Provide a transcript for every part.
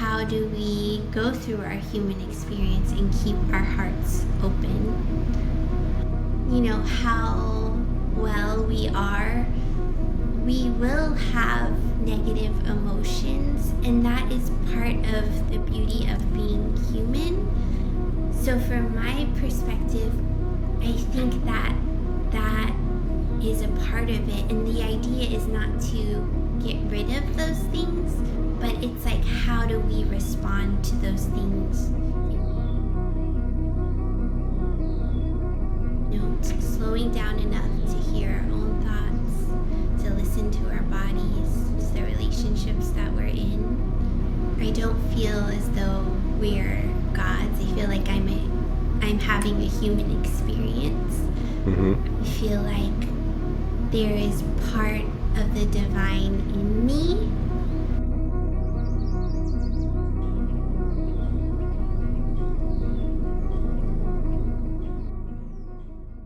how do we go through our human experience and keep our hearts open? You know, how well we are, we will have negative emotions, and that is part of the beauty of being human. So from my perspective, I think that is a part of it, and the idea is not to get rid of those things, but it's like, how do we respond to those things? You know, slowing down enough to hear our own thoughts, to listen to our bodies, to the relationships that we're in. I don't feel as though we're gods. I feel like I'm having a human experience. I feel like there is part of the divine in me.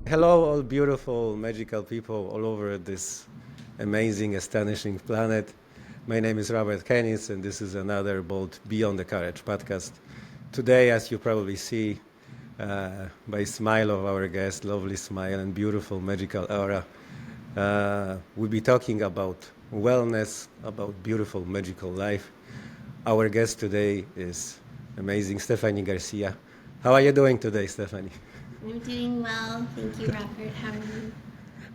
Hello, all beautiful, magical people all over this amazing, astonishing planet. My name is Robert Kennis, and this is another Bold Beyond the Courage podcast. Today, as you probably see by smile of our guest, lovely smile and beautiful magical aura, we'll be talking about wellness, about beautiful magical life. Our guest today is amazing Stephanie Garcia. How are you doing today, Stephanie? I'm doing well. Thank you, Robert. How are you?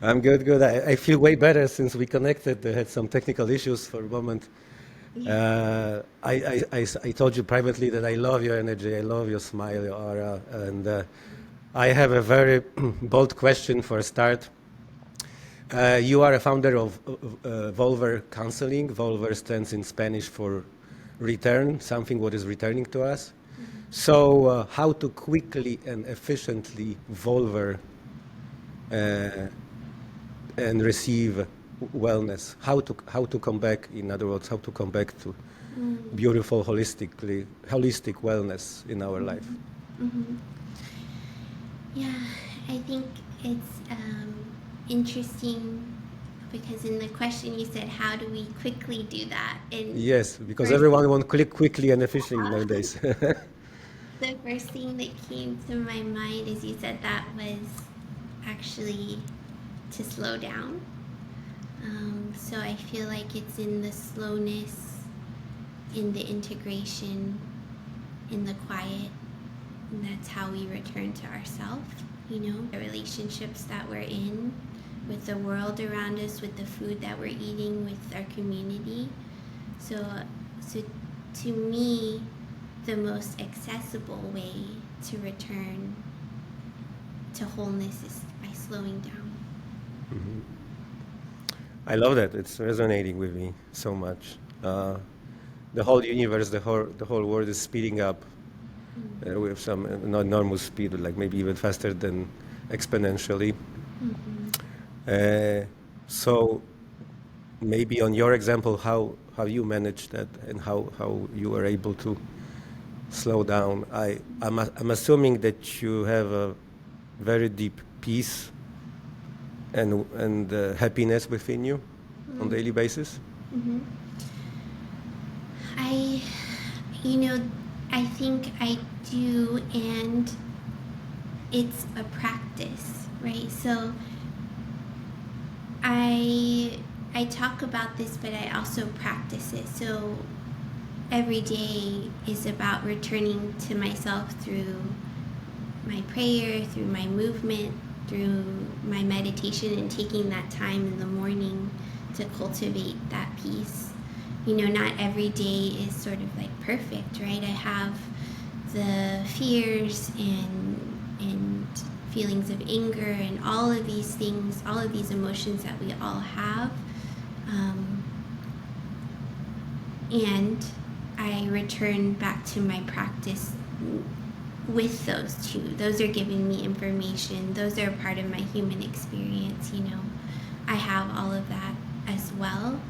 I'm good, good. I feel way better since we connected. I had some technical issues for a moment. I told you privately that I love your energy, I love your smile, your aura, and I have a very bold question for a start. You are a founder of Volver Counseling. Volver stands in Spanish for return, something what is returning to us. So how to quickly and efficiently Volver and receive wellness, how to come back, in other words, how to come back to beautiful holistic wellness in our life. Yeah, I think it's interesting because in the question you said, how do we quickly do that? And Yes, because everyone wants click quickly and efficiently nowadays. the first thing that came to my mind as you said that was actually to slow down. So I feel like it's in the slowness, in the integration, in the quiet, and that's how we return to ourselves, you know, the relationships that we're in, with the world around us, with the food that we're eating, with our community. So to me, the most accessible way to return to wholeness is by slowing down. I love that. It's resonating with me so much. The whole universe, the whole world is speeding up with some enormous speed, like maybe even faster than exponentially. So maybe on your example, how you managed that and how you were able to slow down. I'm assuming that you have a very deep peace and happiness within you on a daily basis. I think I do, and it's a practice, right? So I talk about this, but I also practice it. So every day is about returning to myself through my prayer, through my movement, through my meditation, and taking that time in the morning to cultivate that peace. You know, not every day is sort of like perfect, right? I have the fears and feelings of anger and all of these things, all of these emotions that we all have. And I return back to my practice with those two. Those are giving me information. Those are part of my human experience, you know. I have all of that as well.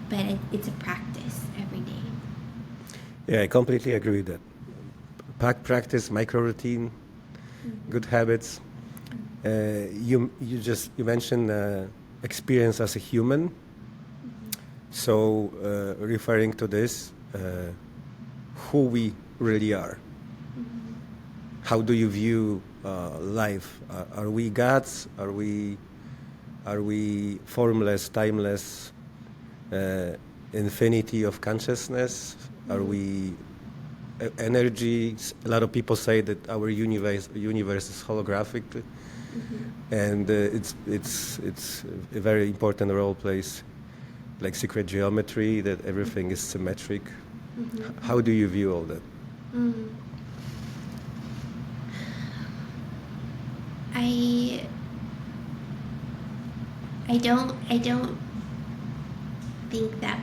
But it's a practice every day. Yeah, I completely agree with that. Practice, micro routine, good habits. You mentioned experience as a human. So, referring to this, who we really are. How do you view life? Are we gods? Are we formless, timeless, infinity of consciousness? Are we energy? A lot of people say that our universe is holographic, and it's a very important role plays like secret geometry, that everything is symmetric. How do you view all that? Mm. I don't think that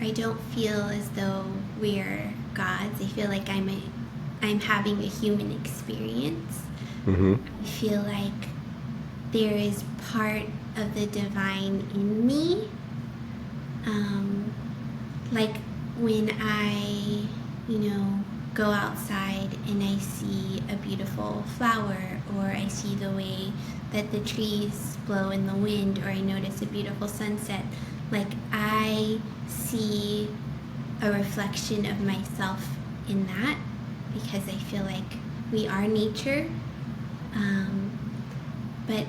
I don't feel as though we're gods. I feel like I'm having a human experience. Mm-hmm. I feel like there is part of the divine in me. Like when I, go outside and I see a beautiful flower, or I see the way that the trees blow in the wind, or I notice a beautiful sunset, like I see a reflection of myself in that, because I feel like we are nature. But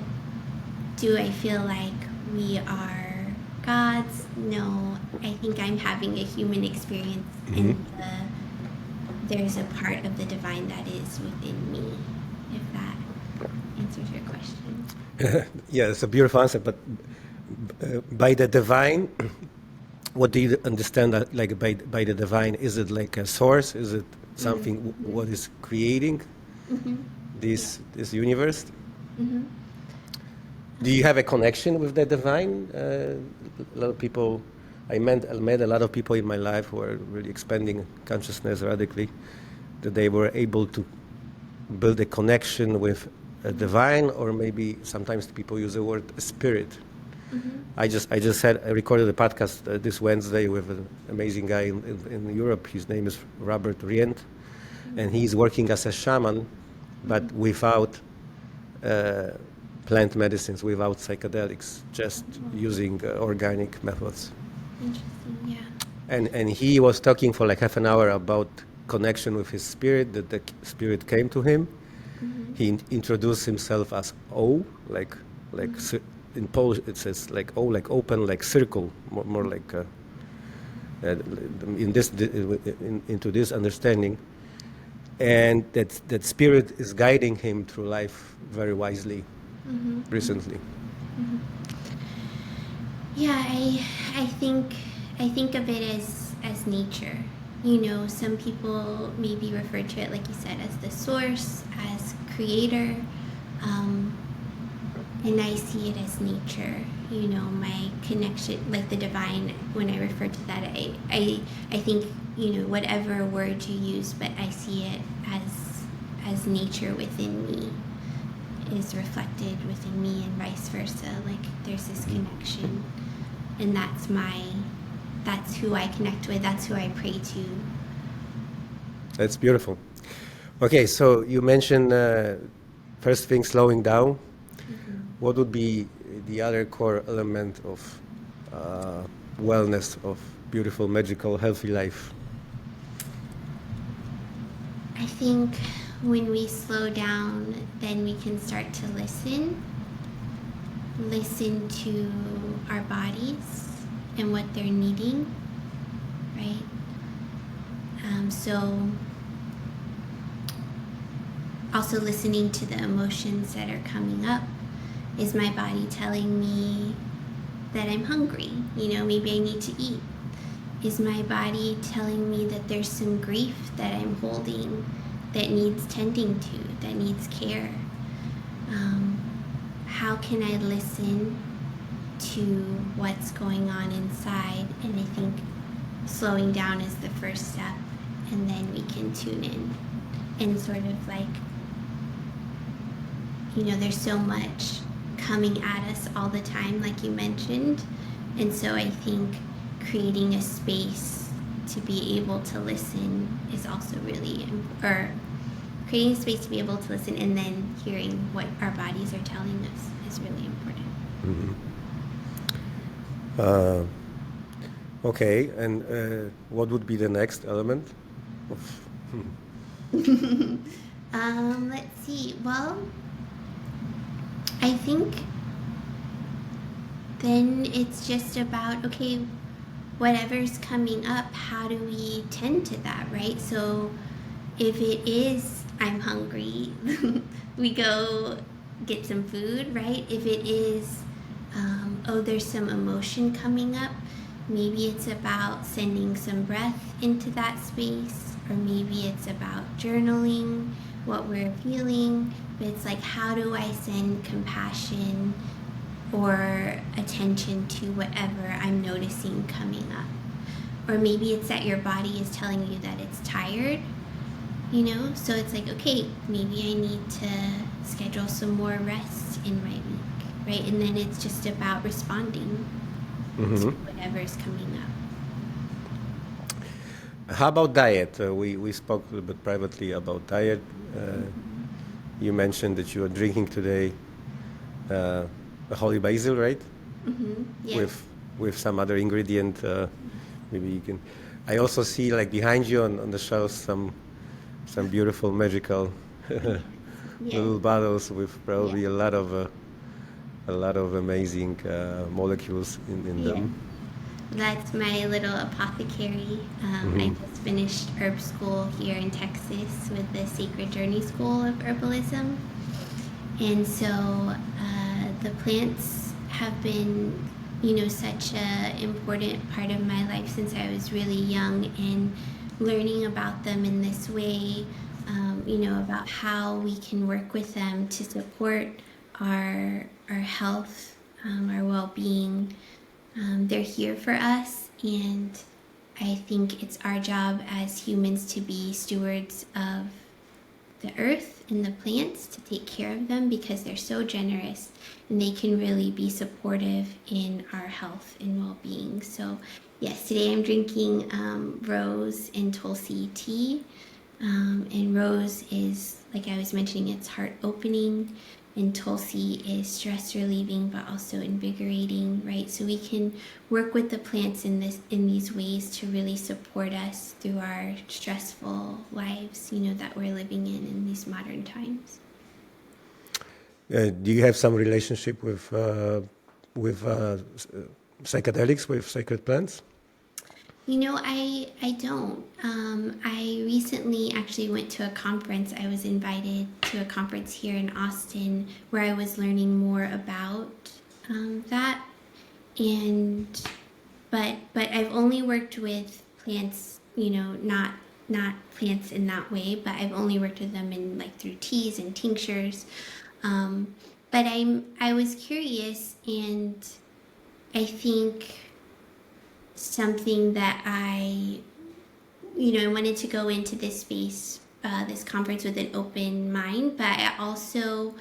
do I feel like we are gods? No, I think I'm having a human experience, and there's a part of the divine that is within me, if that answers your question. Yeah, it's a beautiful answer. But by the divine, what do you understand that, like by the divine? Is it like a source? Is it something what is creating this universe? Do you have a connection with the divine? A lot of people, I met a lot of people in my life who are really expanding consciousness radically, that they were able to build a connection with a divine, or maybe sometimes people use the word spirit. I recorded a podcast this Wednesday with an amazing guy in Europe. His name is Robert Rient, and he's working as a shaman, but without plant medicines, without psychedelics, just using organic methods. Interesting, yeah. And he was talking for like half an hour about connection with his spirit, that the spirit came to him. He introduced himself as O, like in Polish it says like O, like open, like circle, more like into this understanding, and that spirit is guiding him through life very wisely recently. Yeah, I think of it as nature. Some people maybe refer to it, like you said, as the source, as creator, and I see it as nature. My connection, like the divine. When I refer to that, I think whatever word you use, but I see it as nature within me is reflected within me, and vice versa. Like there's this connection, and that's who I connect with. That's who I pray to. That's beautiful. Okay, so you mentioned first thing, slowing down. What would be the other core element of wellness, of beautiful, magical, healthy life? I think when we slow down, then we can start to listen to our bodies and what they're needing, right? So also listening to the emotions that are coming up. Is my body telling me that I'm hungry? Maybe I need to eat. Is my body telling me that there's some grief that I'm holding that needs tending to, that needs care? How can I listen to what's going on inside? And I think slowing down is the first step, and then we can tune in and sort of like, there's so much coming at us all the time, like you mentioned, and so I think creating a space to be able to listen is also really creating a space to be able to listen, and then hearing what our bodies are telling us is really important. Okay, and what would be the next element? Of, Let's see. Well, I think then it's just about, okay, whatever's coming up, how do we tend to that, right? So if it is, I'm hungry, we go get some food, right? If it is, oh, there's some emotion coming up, maybe it's about sending some breath into that space, or maybe it's about journaling what we're feeling. But it's like, how do I send compassion or attention to whatever I'm noticing coming up? Or maybe it's that your body is telling you that it's tired, so it's like, okay, maybe I need to schedule some more rest in my week, right? And then it's just about responding to Mhm. whatever's coming up. How about diet? We spoke a little bit privately about diet. Uh, you mentioned that you are drinking today uh, a holy basil, right? Yes. With some other ingredient. Maybe you can. I also see like behind you on the shelf some beautiful magical Yes. little bottles with Yes. probably a lot of amazing molecules in Yes. them. That's my little apothecary. I Hmm. just finished herb school here in Texas with the Sacred Journey School of Herbalism. And so the plants have been, such a important part of my life since I was really young, and learning about them in this way, about how we can work with them to support our health, our well-being. They're here for us, and I think it's our job as humans to be stewards of the earth and the plants, to take care of them because they're so generous and they can really be supportive in our health and well-being. So yes, today I'm drinking rose and tulsi tea. And rose is, like I was mentioning, it's heart opening, and tulsi is stress relieving but also invigorating, right? So we can work with the plants in these ways to really support us through our stressful lives, that we're living in these modern times. Do you have some relationship with psychedelics, with sacred plants? I don't. I recently actually went to a conference. I was invited to a conference here in Austin where I was learning more about that. And but I've only worked with plants, not plants in that way, but I've only worked with them in like through teas and tinctures. Um, but I was curious, and I think something that I wanted to go into this space, this conference with an open mind, but I also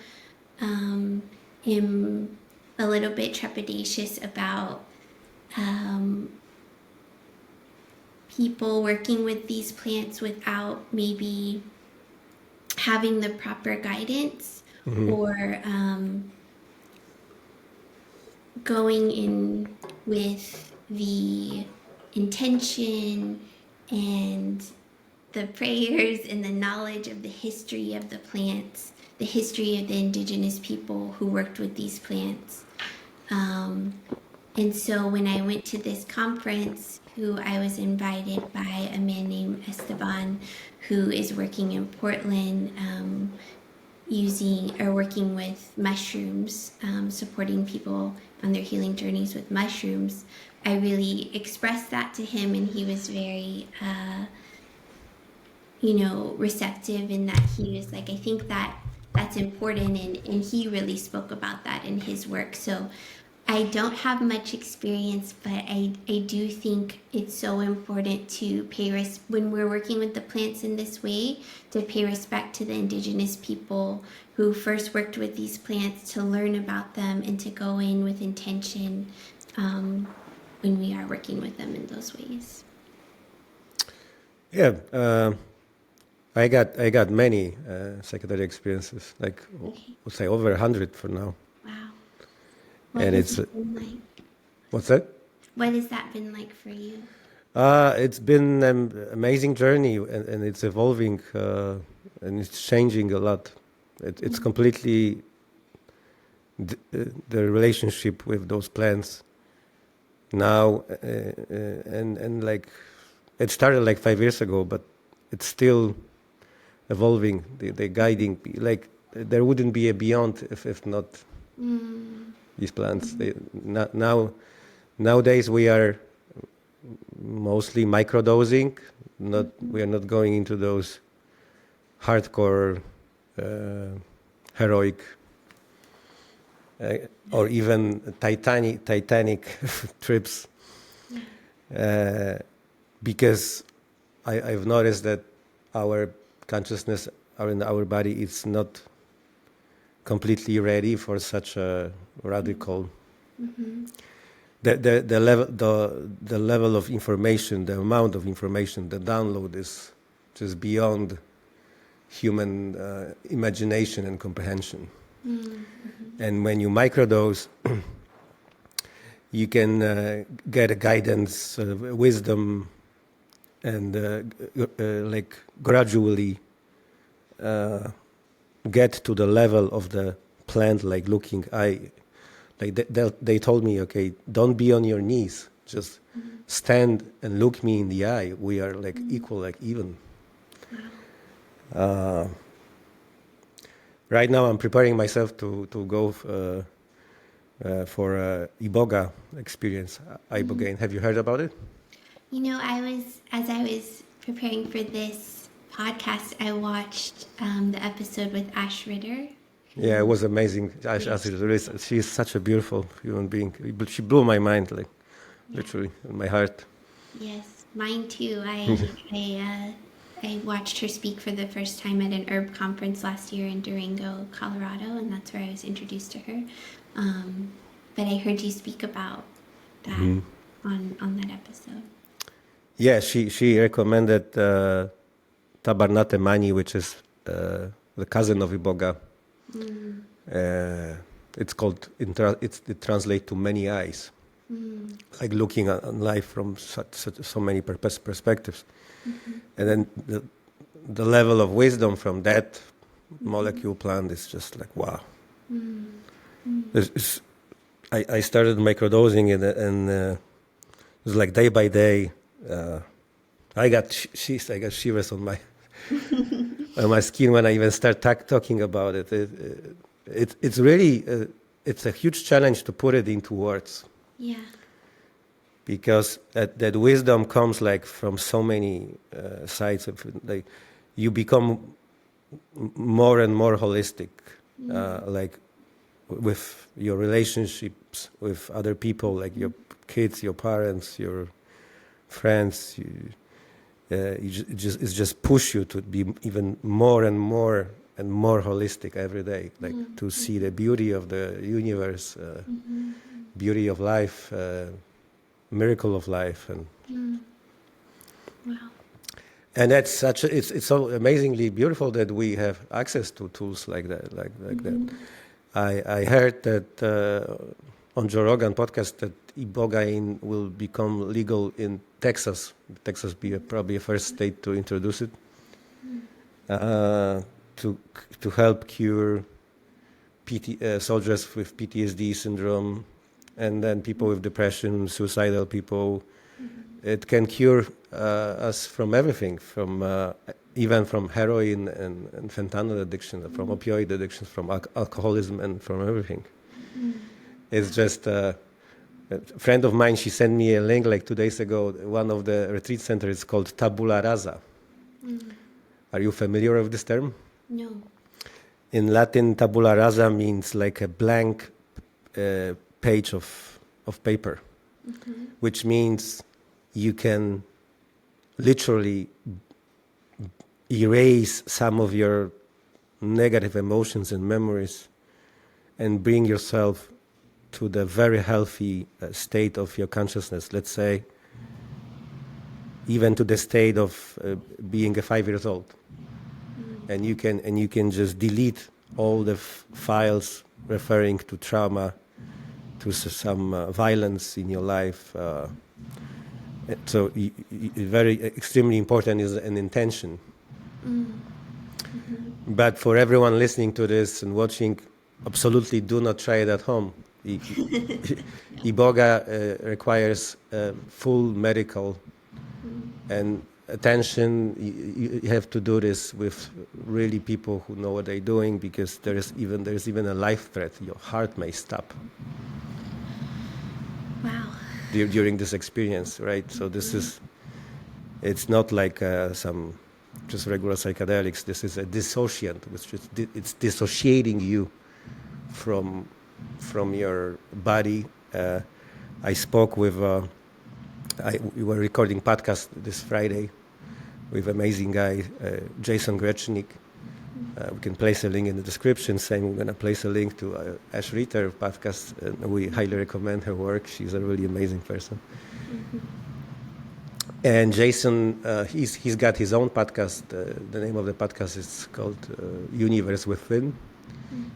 um, am a little bit trepidatious about um, people working with these plants without maybe having the proper guidance, Hmm. or going in with the intention and the prayers and the knowledge of the history of the plants, the history of the indigenous people who worked with these plants. Um, and so when I went to this conference, who I was invited by a man named Esteban, who is working in Portland, using or working with mushrooms, supporting people on their healing journeys with mushrooms. I really expressed that to him, and he was very receptive, in that he was like, I think that's important, and he really spoke about that in his work. So I don't have much experience, but I do think it's so important to when we're working with the plants in this way, to pay respect to the indigenous people who first worked with these plants, to learn about them and to go in with intention when we are working with them in those ways. Yeah, I got many psychedelic experiences, like Okay. let's say over 100 for now. Wow. What And has it's it been like? what's that? What has that been like for you? It's been an amazing journey, and it's evolving, and it's changing a lot. It's completely the relationship with those plants now, and like it started like 5 years ago, but it's still evolving. The guiding, like there wouldn't be a beyond if not these plants. Nowadays we are mostly microdosing. We are not going into those hardcore, heroic, or even Titanic trips, because I've noticed that our consciousness, our body, is not completely ready for such a radical. The level of information, the amount of information, the download is just beyond human imagination and comprehension. And when you microdose, you can get a guidance, wisdom, and like gradually get to the level of the plant, like looking. They told me, okay, don't be on your knees. Just stand and look me in the eye. We are like equal, like even. Right now, I'm preparing myself to go for a Iboga experience. Ibogaine. Have you heard about it? You know, as I was preparing for this podcast, I watched the episode with Ash Ritter. Yeah, it was amazing. She's such a beautiful human being. She blew my mind, like literally, in my heart. Yes, mine too. I watched her speak for the first time at an herb conference last year in Durango, Colorado, and that's where I was introduced to her. But I heard you speak about that on that episode. Yeah, she recommended Tabernate Mani, which is the cousin of Iboga. It's called. It translates to many eyes, like looking on life from so many perspectives, and then the level of wisdom from that molecule plant is just like wow. I started microdosing it, and it was like day by day. I got shivers on my on my skin when I even start talking about it. It's really it's a huge challenge to put it into words. Yeah. Because that wisdom comes like from so many sides of it. Like you become more and more holistic, like with your relationships with other people, like your kids, your parents, your friends. It just push you to be even more and more and more holistic every day, like to see the beauty of the universe, beauty of life, miracle of life, and Wow. and that's such. It's so amazingly beautiful that we have access to tools like that, like that. I heard that on Joe Rogan podcast that Ibogaine will become legal in Texas. Texas be probably a first state to introduce it, to help cure soldiers with PTSD syndrome, and then people with depression, suicidal people. It can cure us from everything, from even from heroin and fentanyl addiction, from opioid addiction, from alcoholism, and from everything. It's just a friend of mine, she sent me a link like 2 days ago. One of the retreat centers is called Tabula Rasa. Are you familiar with this term? No. In Latin, tabula rasa means like a blank page of paper, which means you can literally erase some of your negative emotions and memories and bring yourself to the very healthy state of your consciousness. Let's say even to the state of being a 5 years old. And you can just delete all the files referring to trauma some violence in your life. So very extremely important is an intention. But for everyone listening to this and watching, absolutely do not try it at home. Iboga requires full medical and attention. You have to do this with really people who know what they're doing, because there's even a life threat. Your heart may stop. Wow. During this experience, right? So it's not like some just regular psychedelics. This is a dissociant, which is it's dissociating you from your body. I spoke with. We were recording podcast this Friday with amazing guy Jason Grechnik. We can place a link in the description. Same, we're going to place a link to Ash Ritter podcast. We highly recommend her work. She's a really amazing person. And Jason, he's got his own podcast. The name of the podcast is called Universe Within.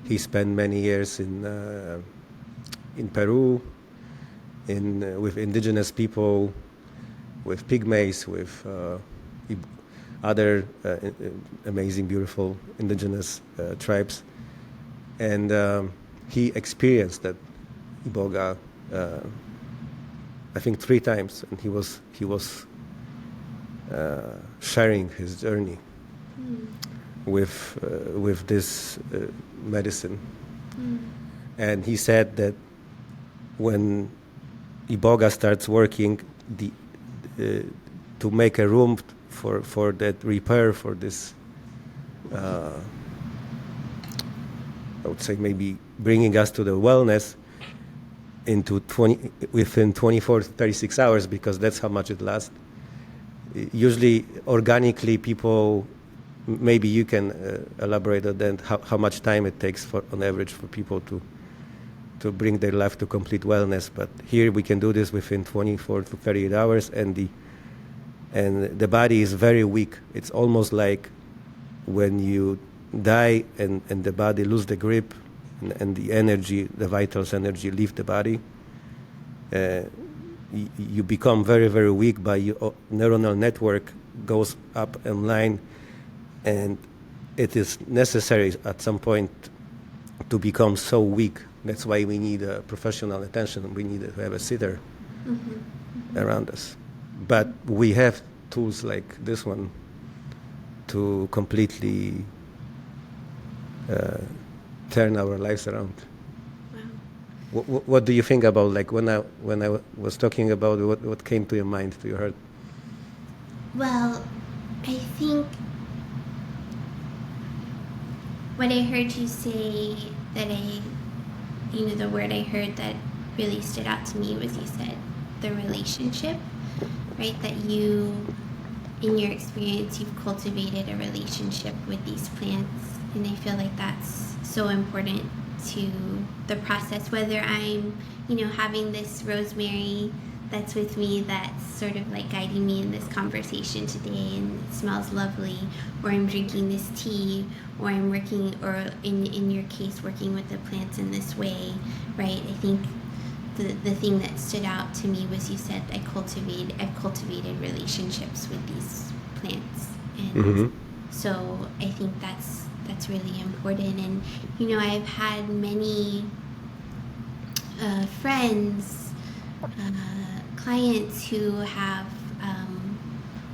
He spent many years in Peru, with indigenous people, with pygmies, with other amazing, beautiful indigenous tribes, and he experienced that Iboga, I think 3 times, and he was sharing his journey with this medicine, and he said that when Iboga starts working, to make a room for that repair, for this, I would say maybe bringing us to the wellness within 24 to 36 hours, because that's how much it lasts. Usually, organically, people, maybe you can elaborate on that, how much time it takes on average for people to bring their life to complete wellness. But here we can do this within 24 to 38 hours, and the body is very weak. It's almost like when you die and the body lose the grip, and the energy, the vitals energy leave the body. You become very, very weak, but your neuronal network goes up in line, and it is necessary at some point to become so weak. That's why we need professional attention. We need to have a sitter around us. But we have tools like this one to completely turn our lives around. Wow. What do you think about, like, when I was talking about what came to your mind, to your heart? Well, I think what I heard you say, the word I heard that really stood out to me was, you said the relationship, right? That you, in your experience, you've cultivated a relationship with these plants. And I feel like that's so important to the process, whether I'm, having this rosemary that's with me, that's sort of like guiding me in this conversation today, and it smells lovely, or I'm drinking this tea, or I'm working, or in your case, working with the plants in this way, right? I think the thing that stood out to me was, you said, I've cultivated relationships with these plants, and so I think that's really important. And I've had many friends, clients who have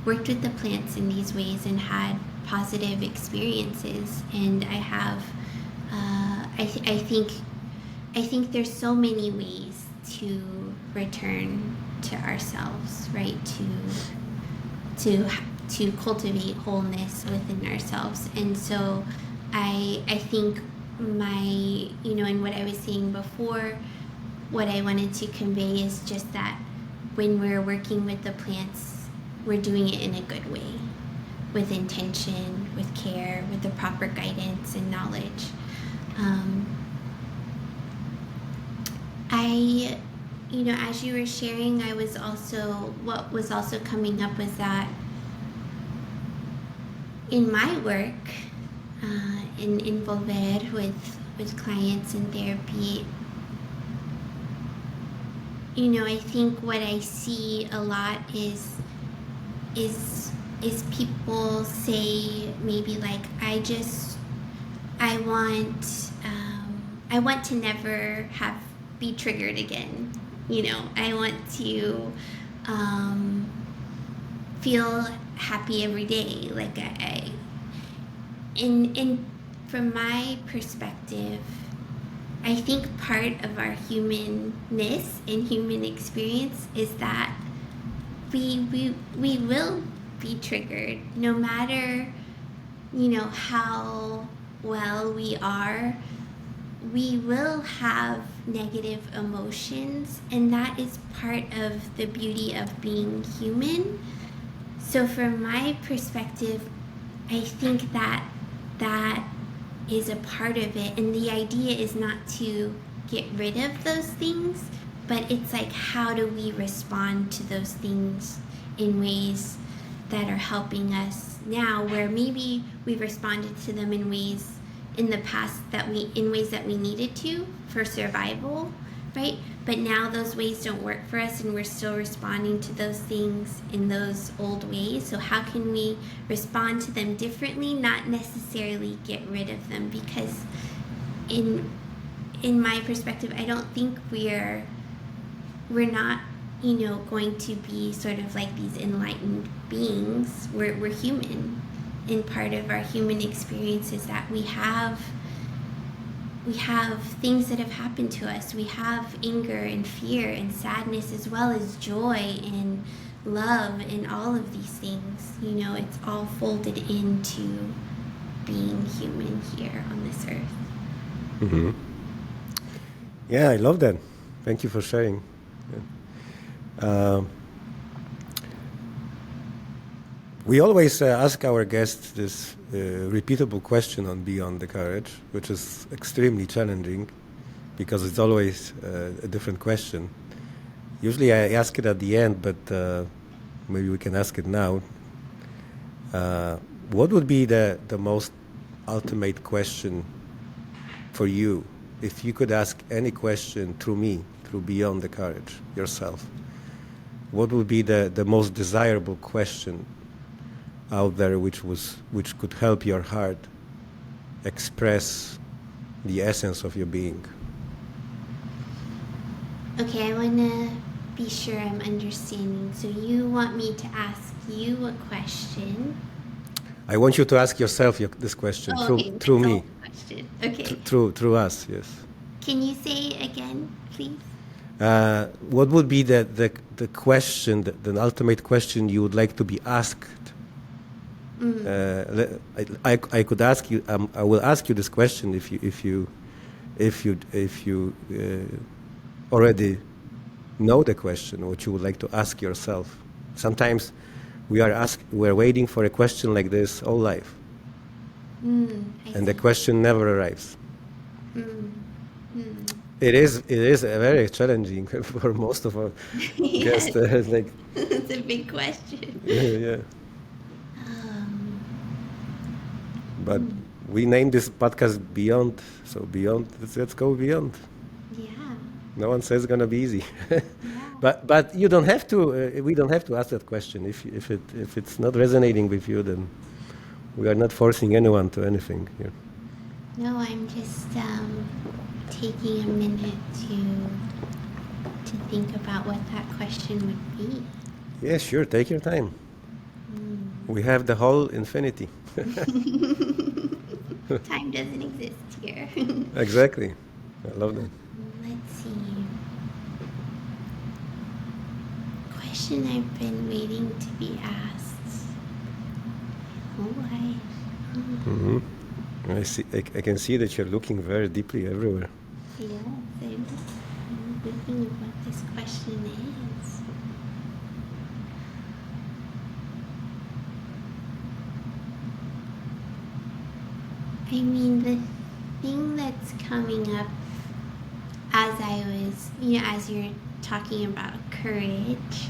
worked with the plants in these ways and had positive experiences. And I have, I think there's so many ways to return to ourselves, right? To cultivate wholeness within ourselves. And so I think and what I was saying before, what I wanted to convey is just that when we're working with the plants, we're doing it in a good way, with intention, with care, with the proper guidance and knowledge. As you were sharing, what was also coming up was that in my work, in Volver with clients in therapy, I think what I see a lot is people say maybe like I want I want to never be triggered again. I want to feel happy every day. Like in from my perspective, I think part of our humanness and human experience is that we will be triggered no matter how well we are. We will have negative emotions, and that is part of the beauty of being human. So from my perspective, I think that is a part of it, and the idea is not to get rid of those things, but it's like, how do we respond to those things in ways that are helping us now, where maybe we responded to them in ways in the past in ways that we needed to for survival, right? But now those ways don't work for us, and we're still responding to those things in those old ways. So how can we respond to them differently, not necessarily get rid of them? Because in my perspective, I don't think we're not going to be sort of like these enlightened beings. We're human, and part of our human experience is that we have things that have happened to us. We have anger and fear and sadness, as well as joy and love and all of these things. It's all folded into being human here on this earth. Mm-hmm. Yeah, I love that. Thank you for sharing. We always ask our guests this repeatable question on Beyond the Courage, which is extremely challenging because it's always a different question. Usually I ask it at the end, but maybe we can ask it now. What would be the most ultimate question for you if you could ask any question through me, through Beyond the Courage, yourself? What would be the most desirable question out there which could help your heart express the essence of your being? Okay, I want to be sure I'm understanding. So you want me to ask you a question? I want you to ask yourself this question through me. Question. Okay. Through us, yes. Can you say it again, please? What would be the question, the ultimate question you would like to be asked? I could ask you. I will ask you this question if you already know the question, what you would like to ask yourself. Sometimes we're waiting for a question like this all life, and the question never arrives. It is very challenging for most of our guests. It's a big question. Yeah. But we named this podcast Beyond, so Beyond. Let's go beyond. Yeah. No one says it's gonna be easy. Yeah. But you don't have to. We don't have to ask that question. If it's not resonating with you, then we are not forcing anyone to anything here. No, I'm just taking a minute to think about what that question would be. Yeah, sure. Take your time. We have the whole infinity. Time doesn't exist here. Exactly. I love that. Let's see. Question I've been waiting to be asked my whole life. Mm-hmm. I see. I can see that you're looking very deeply everywhere. Yes, I'm thinking of what this question is. I mean, the thing that's coming up as I was, as you're talking about courage,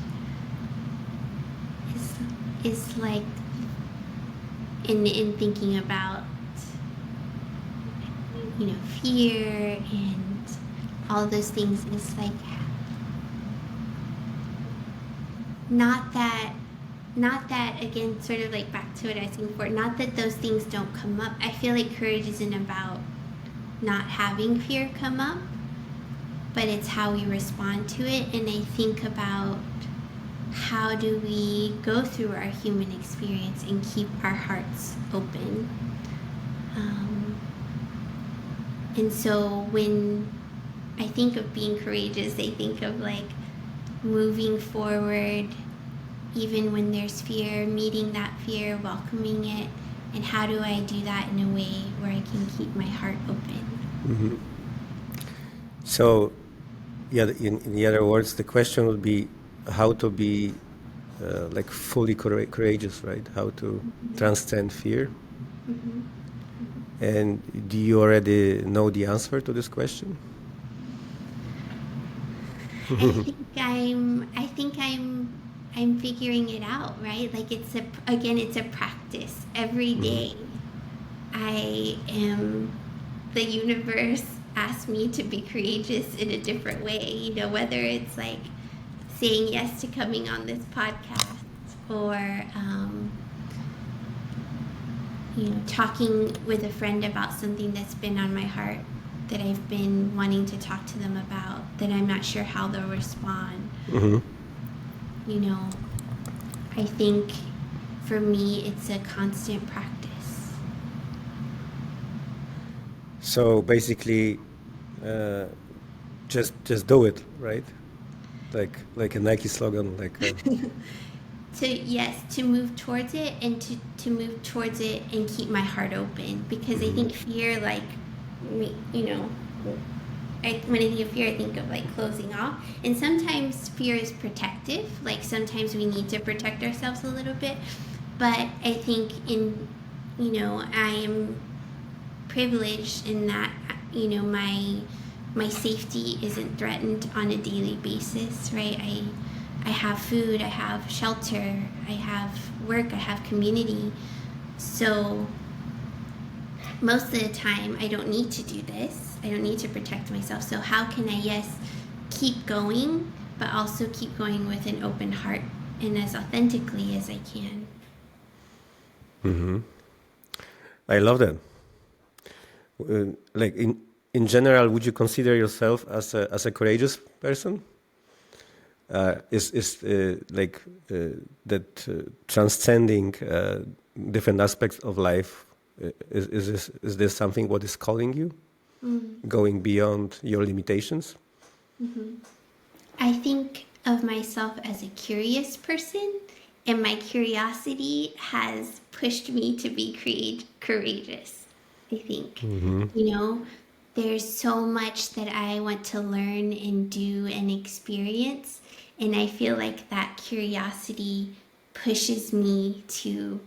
is like in thinking about, fear and all those things, is like not that not that, again, sort of like back to what I was saying before, not that those things don't come up. I feel like courage isn't about not having fear come up, but it's how we respond to it. And I think about how do we go through our human experience and keep our hearts open. And so when I think of being courageous, I think of like moving forward even when there's fear, meeting that fear, welcoming it, and how do I do that in a way where I can keep my heart open? Mm-hmm. So, yeah, in the other words, the question would be how to be like fully courageous, right? How to transcend fear. Mm-hmm. And do you already know the answer to this question? I think I'm figuring it out, right? Like it's a practice. Every Mm-hmm. day the universe asks me to be courageous in a different way, whether it's like saying yes to coming on this podcast or talking with a friend about something that's been on my heart that I've been wanting to talk to them about that I'm not sure how they'll respond. Mm-hmm. You know, I think for me it's a constant practice. So basically, uh, just do it, right? Like a Nike slogan, To move towards it and to move towards it and keep my heart open, because I Mhm. think fear, like me, when I think of fear, I think of like closing off. And sometimes fear is protective. Like sometimes we need to protect ourselves a little bit. But I think I am privileged in that, my safety isn't threatened on a daily basis, right? I have food, I have shelter, I have work, I have community. So most of the time I don't need to do this. I don't need to protect myself. So how can I, yes, keep going, but also keep going with an open heart and as authentically as I can? I love that. Like in general, would you consider yourself as a courageous person? Is like that transcending different aspects of life? Is this something what is calling you, Mm. going beyond your limitations? Mm-hmm. I think of myself as a curious person, and my curiosity has pushed me to be courageous. I think, Mm-hmm. you know, there's so much that I want to learn and do and experience, and I feel like that curiosity pushes me to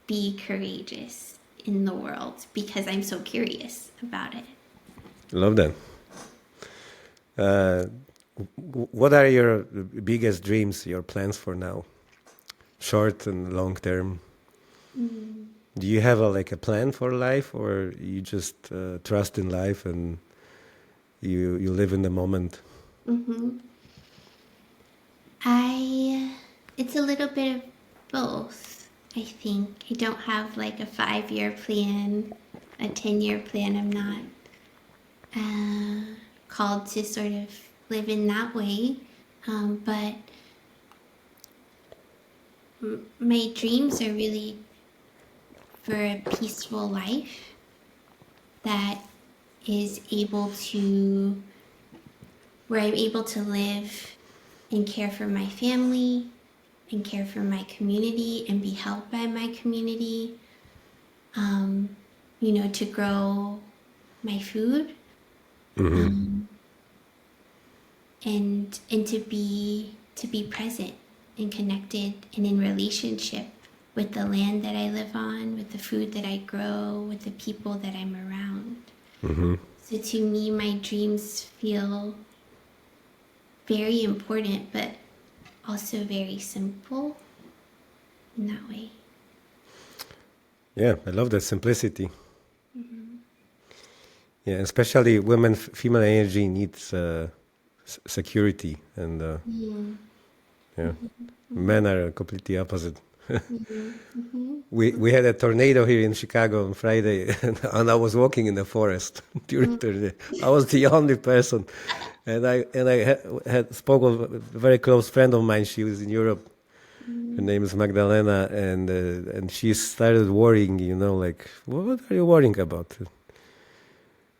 be courageous in the world because I'm so curious about it. Love that. Uh, what are your biggest dreams, your plans for now, short and long term? Mm. Do you have like a plan for life, or you just trust in life and you live in the moment? Mm-hmm. I It's a little bit of both. I think I don't have like a 5-year plan, a 10-year plan. I'm not called to sort of live in that way. But my dreams are really for a peaceful life that is able to, where I'm able to live and care for my family and care for my community and be held by my community, um, to grow my food, Mm-hmm. um, and to be present and connected and in relationship with the land that I live on, with the food that I grow, with the people that I'm around. Mm-hmm. So to me, my dreams feel very important, but also very simple in that way. Yeah, I love that simplicity. Mm-hmm. Yeah, especially female energy needs security and Mm-hmm. Yeah, Mm-hmm. men are completely opposite. Mm-hmm. Mm-hmm. We had a tornado here in Chicago on Friday, and I was walking in the forest during the day. I was the only person, and I had spoke with a very close friend of mine. She was in Europe. Her Mm-hmm. name is Magdalena, and she started worrying. Like, what are you worrying about?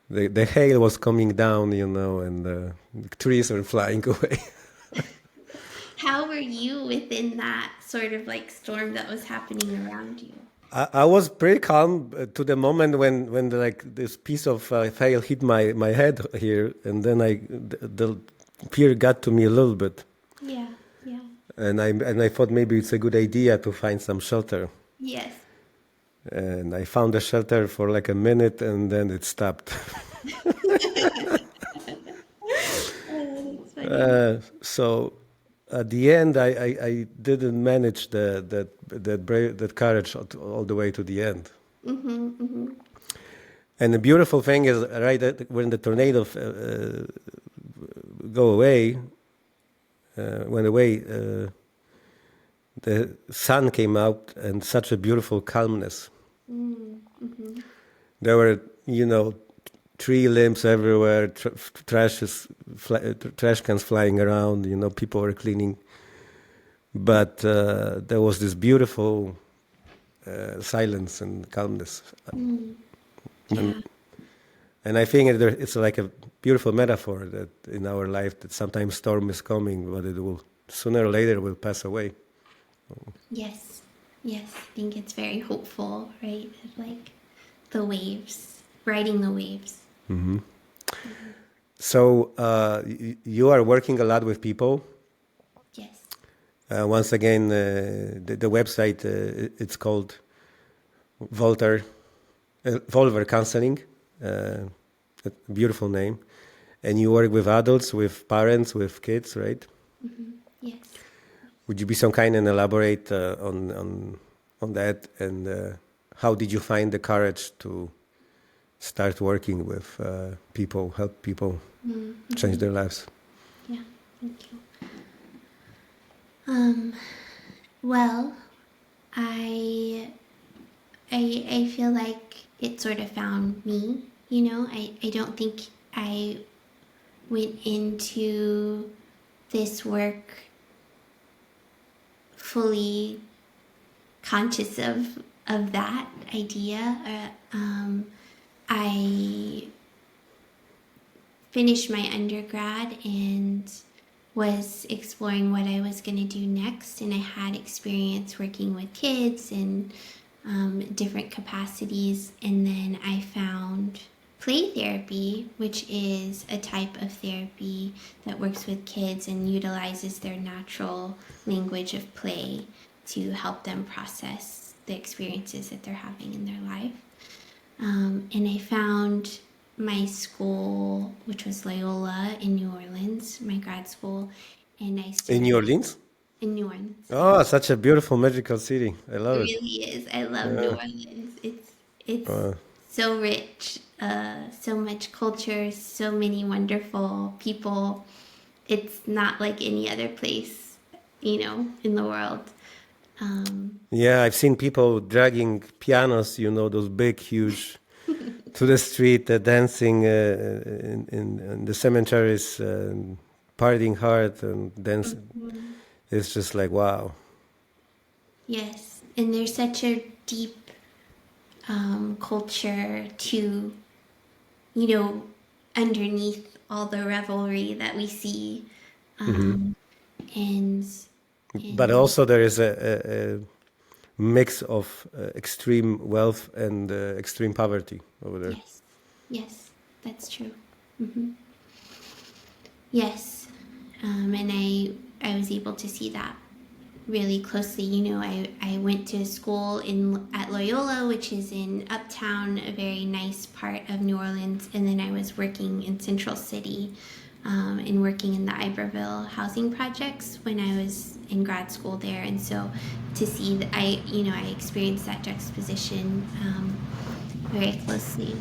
The hail was coming down, and the trees were flying away. How were you within that sort of like storm that was happening around you? I was pretty calm to the moment when like this piece of hail hit my head here, and then the fear got to me a little bit, Yeah, yeah. and I thought maybe it's a good idea to find some shelter, Yes. and I found a shelter for like a minute, and then it stopped. Oh, that's funny. So at the end, I didn't manage that courage all the way to the end. Mm-hmm, mm-hmm. And the beautiful thing is, right, that when the tornado go away, went away, the sun came out and such a beautiful calmness. Mm-hmm. There were, tree limbs everywhere, trash cans flying around. People were cleaning, but there was this beautiful silence and calmness. Mm. And, Yeah. and I think it's like a beautiful metaphor that in our life that sometimes storm is coming, but it will sooner or later will pass away. Yes. Yes. I think it's very hopeful, right? Like the waves, riding the waves. Hmm. So you are working a lot with people. Yes. Once again, the website it's called Volter Volver Counseling. Uh, a beautiful name. And you work with adults, with parents, with kids, right? Mm-hmm. Yes. Would you be so kind and elaborate on that? And how did you find the courage to start working with people, help people change Mm-hmm. their lives? Yeah. Thank you. Um. Well, I I feel like it sort of found me. I don't think I went into this work fully conscious of that idea. I finished my undergrad and was exploring what I was going to do next, and I had experience working with kids in different capacities, and then I found play therapy, which is a type of therapy that works with kids and utilizes their natural language of play to help them process the experiences that they're having in their life. And I found my school, which was Loyola in New Orleans, my grad school, and I In New started Orleans? in New Orleans. Yeah. Oh, such a beautiful, magical city. I It love it. really is. I love New Yeah. Orleans. It's Uh, so rich, so much culture, so many wonderful people. It's not like any other place, in the world. yeah, I've seen people dragging pianos, those big, huge, to the street, dancing in the cemeteries, partying hard and dancing. Mhm. It's just like, wow. Yes, and there's such a deep culture to, you know, underneath all the revelry that we see, Hmm. um, and But and also there is a mix of extreme wealth and extreme poverty over there. yes, yes, that's true. Hmm. Yes, and I was able to see that really closely. I went to school at Loyola, which is in Uptown, a very nice part of New Orleans, and then I was working in Central City, and working in the Iberville housing projects when I was in grad school there. And so to see that I experienced that juxtaposition very closely.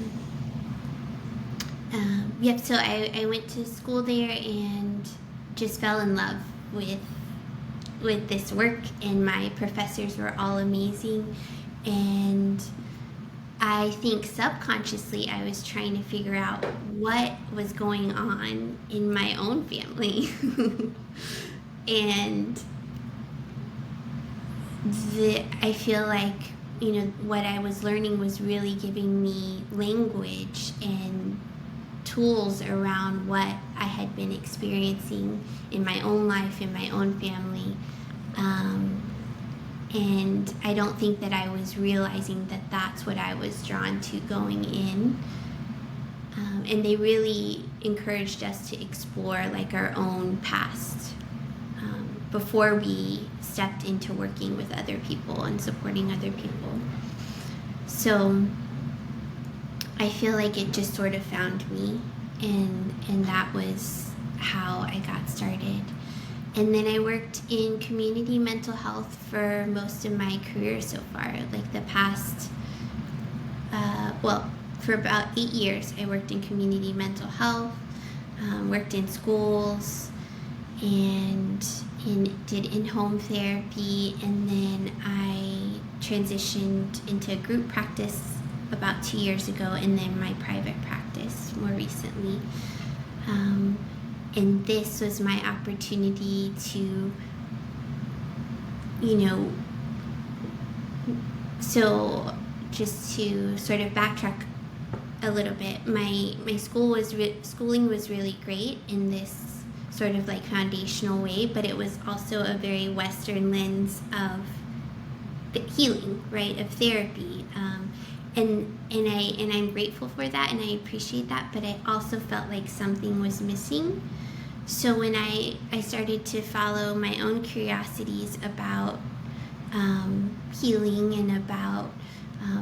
Yep. So I went to school there and just fell in love with with this work, and my professors were all amazing. And I think subconsciously I was trying to figure out what was going on in my own family. And I feel like, what I was learning was really giving me language and tools around what I had been experiencing in my own life, in my own family. And I don't think that I was realizing that that's what I was drawn to going in. And they really encouraged us to explore like our own past before we stepped into working with other people and supporting other people. So I feel like it just sort of found me, and that was how I got started. And then I worked in community mental health for most of my career so far. Like the past, for about 8 years, I worked in community mental health, worked in schools, and did in-home therapy. And then I transitioned into group practice about 2 years ago, and then my private practice more recently. And this was my opportunity to, so just to sort of backtrack a little bit, my schooling was really great in this sort of like foundational way, but it was also a very Western lens of the healing, right, of therapy. And I'm grateful for that, and I appreciate that, but I also felt like something was missing. So when I started to follow my own curiosities about healing and about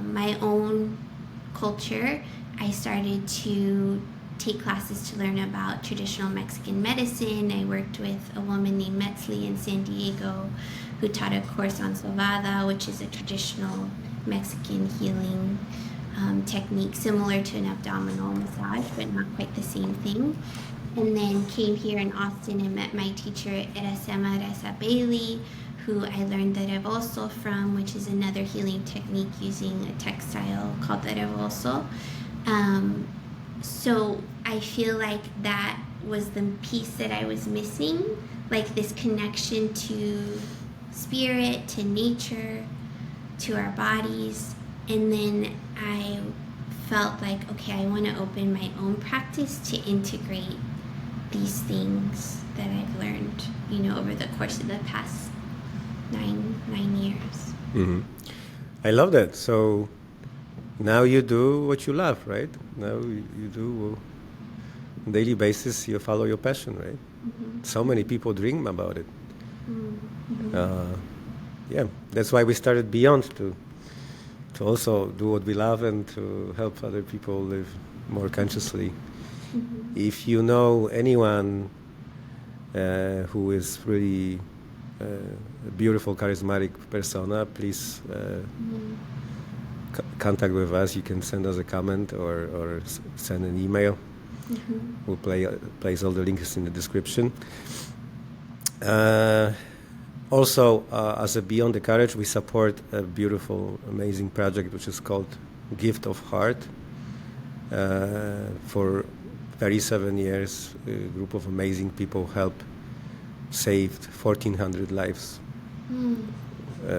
my own culture, I started to take classes to learn about traditional Mexican medicine. I worked with a woman named Metzli in San Diego who taught a course on Sovada, which is a traditional Mexican healing technique similar to an abdominal massage, but not quite the same thing. And then came here in Austin and met my teacher, Iracema Reza Bailey, who I learned the rebozo from, which is another healing technique using a textile called the rebozo. So I feel like that was the piece that I was missing, like this connection to spirit, to nature, to our bodies. And then I felt like, okay, I want to open my own practice to integrate these things that I've learned, over the course of the past nine years. Mm-hmm. I love that. So now you do what you love, right? Now you do on a daily basis, you follow your passion, right? Mm-hmm. So many people dream about it. Mm-hmm. Yeah, that's why we started Beyond, to also do what we love and to help other people live more consciously. Mm-hmm. If you know anyone who is really a beautiful, charismatic persona, please contact with us. You can send us a comment or send an email. Mm-hmm. We'll place all the links in the description. Also, as a Beyond the Courage, we support a beautiful, amazing project which is called Gift of Heart. For 37 years, a group of amazing people saved 1,400 lives.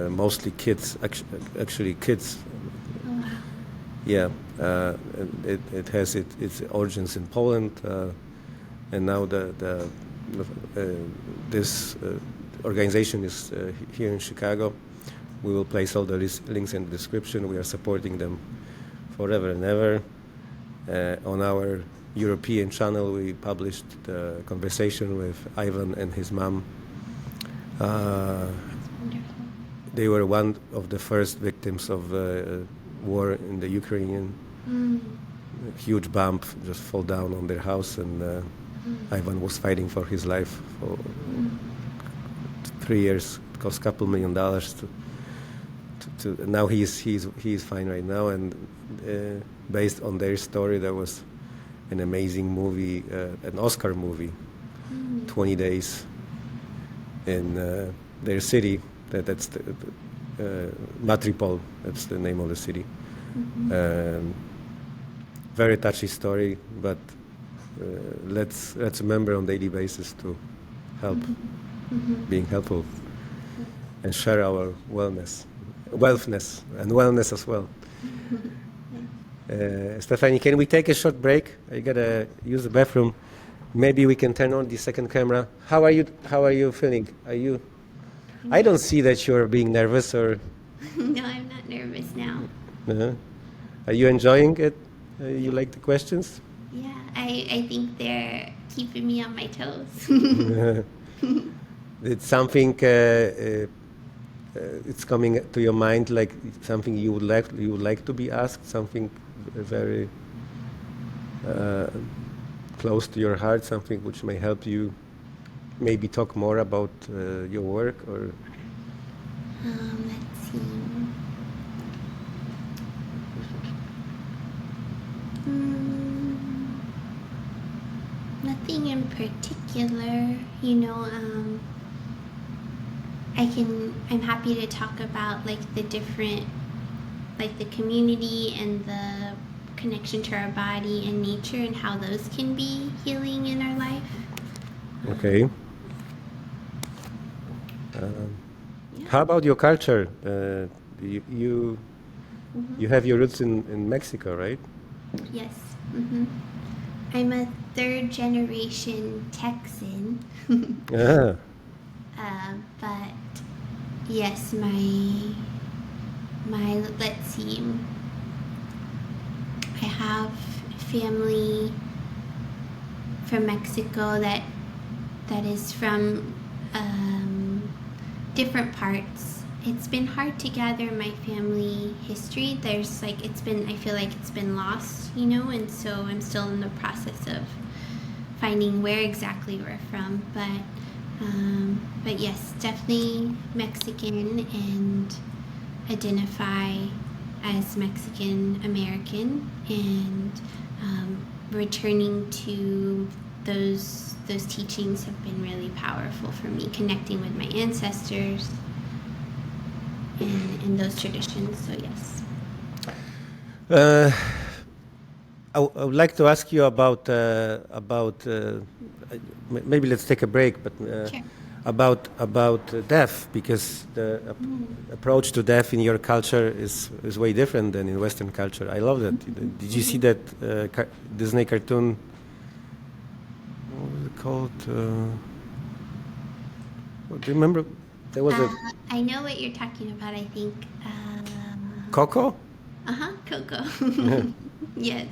Mostly kids, actually kids. Oh, wow. Yeah, it has its origins in Poland, and now this organization is here in Chicago. We will place all the links in the description. We are supporting them forever and ever. On our European channel, we published the conversation with Ivan and his mom. Wonderful. They were one of the first victims of the war in the Ukraine. A huge bomb just fall down on their house, and Ivan was fighting for his life for 3 years. It cost a couple $1 million to now he's fine right now, and based on their story, there was an amazing movie, an Oscar movie, 20 Days in their city. That's the Matripol. That's the name of the city. Very touchy story, but let's remember on daily basis to help, being helpful, and share our wealthness, and wellness as well. Stephanie, can we take a short break? I gotta use the bathroom. Maybe we can turn on the second camera. How are you? How are you feeling? Are you? I don't see that you're being nervous or. No, I'm not nervous now. Uh, are you enjoying it? You like the questions? Yeah, I think they're keeping me on my toes. It's something. It's coming to your mind, like something you would like to be asked. Something very close to your heart. Something which may help you. Maybe talk more about your work or. Let's see. Nothing in particular, I'm happy to talk about like the different, like the community and the connection to our body and nature and how those can be healing in our life. Okay. Yeah. How about your culture? You have your roots in Mexico, right? Yes. I'm a third generation Texan. Ah, But yes, let's see. I have family from Mexico that is from different parts. It's been hard to gather my family history. I feel like it's been lost, and so I'm still in the process of finding where exactly we're from. But yes, definitely Mexican and identify as Mexican American, and returning to those teachings have been really powerful for me, connecting with my ancestors and those traditions. So yes. I would like to ask you about maybe let's take a break, but Sure. about death, because the approach to death in your culture is way different than in Western culture. I love that. Did you see that Disney cartoon? What was it called? Do you remember? There was a I know what you're talking about. I think. Coco. Coco. Yes.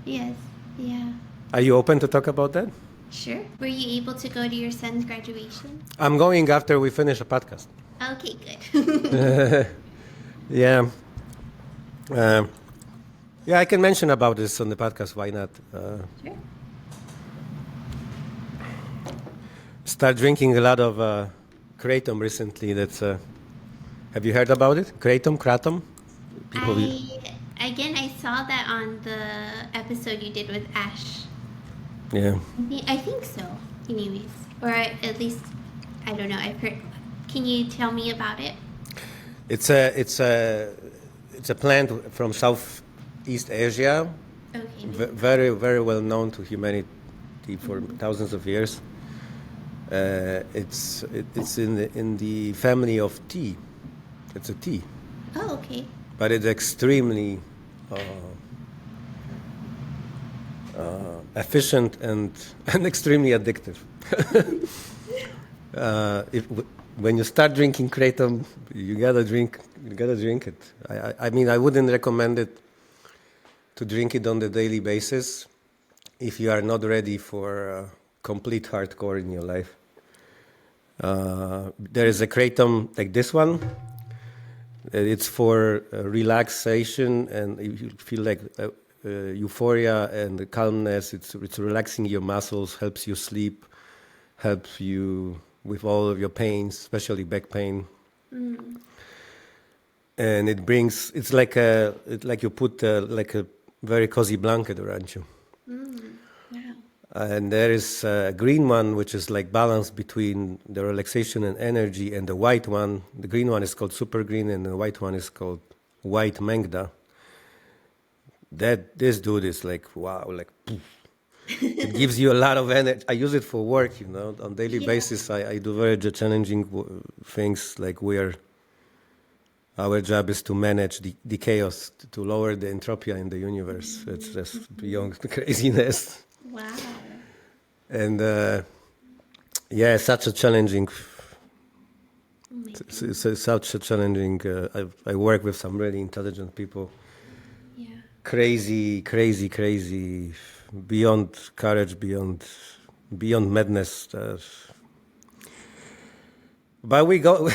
Yes. Yeah. Are you open to talk about that? Sure. Were you able to go to your son's graduation? I'm going after we finish a podcast. Okay, good. Yeah. Yeah, I can mention about this on the podcast. Why not? Sure. Start drinking a lot of kratom recently. That's have you heard about it? Kratom. I saw that on the episode you did with Ash. Yeah. I think so. Anyways, or at least I don't know. I've heard. Can you tell me about it? It's a plant from Southeast Asia. Okay. Very very well known to humanity for thousands of years. It's in the family of tea. It's a tea. Oh, okay. But it's extremely efficient and extremely addictive. When you start drinking kratom, you gotta drink it. I mean, I wouldn't recommend it to drink it on the daily basis if you are not ready for complete hardcore in your life. There is a kratom like this one. It's for relaxation, and if you feel like euphoria and calmness. It's relaxing your muscles, helps you sleep, helps you with all of your pains, especially back pain. And it's like you put like a very cozy blanket around you. Wow. And there is a green one, which is like balance between the relaxation and energy, and the white one. The green one is called super green, and the white one is called white mangda. This dude is like wow, like poof. It gives you a lot of energy. I use it for work, on daily Yeah. basis. I do very challenging things like our job is to manage the chaos, to lower the entropy in the universe. It's just beyond craziness. Wow. And yeah, such a challenging, Oh my goodness. such a challenging. I work with some really intelligent people. Yeah. Crazy, crazy, crazy, beyond courage, beyond madness. But we go,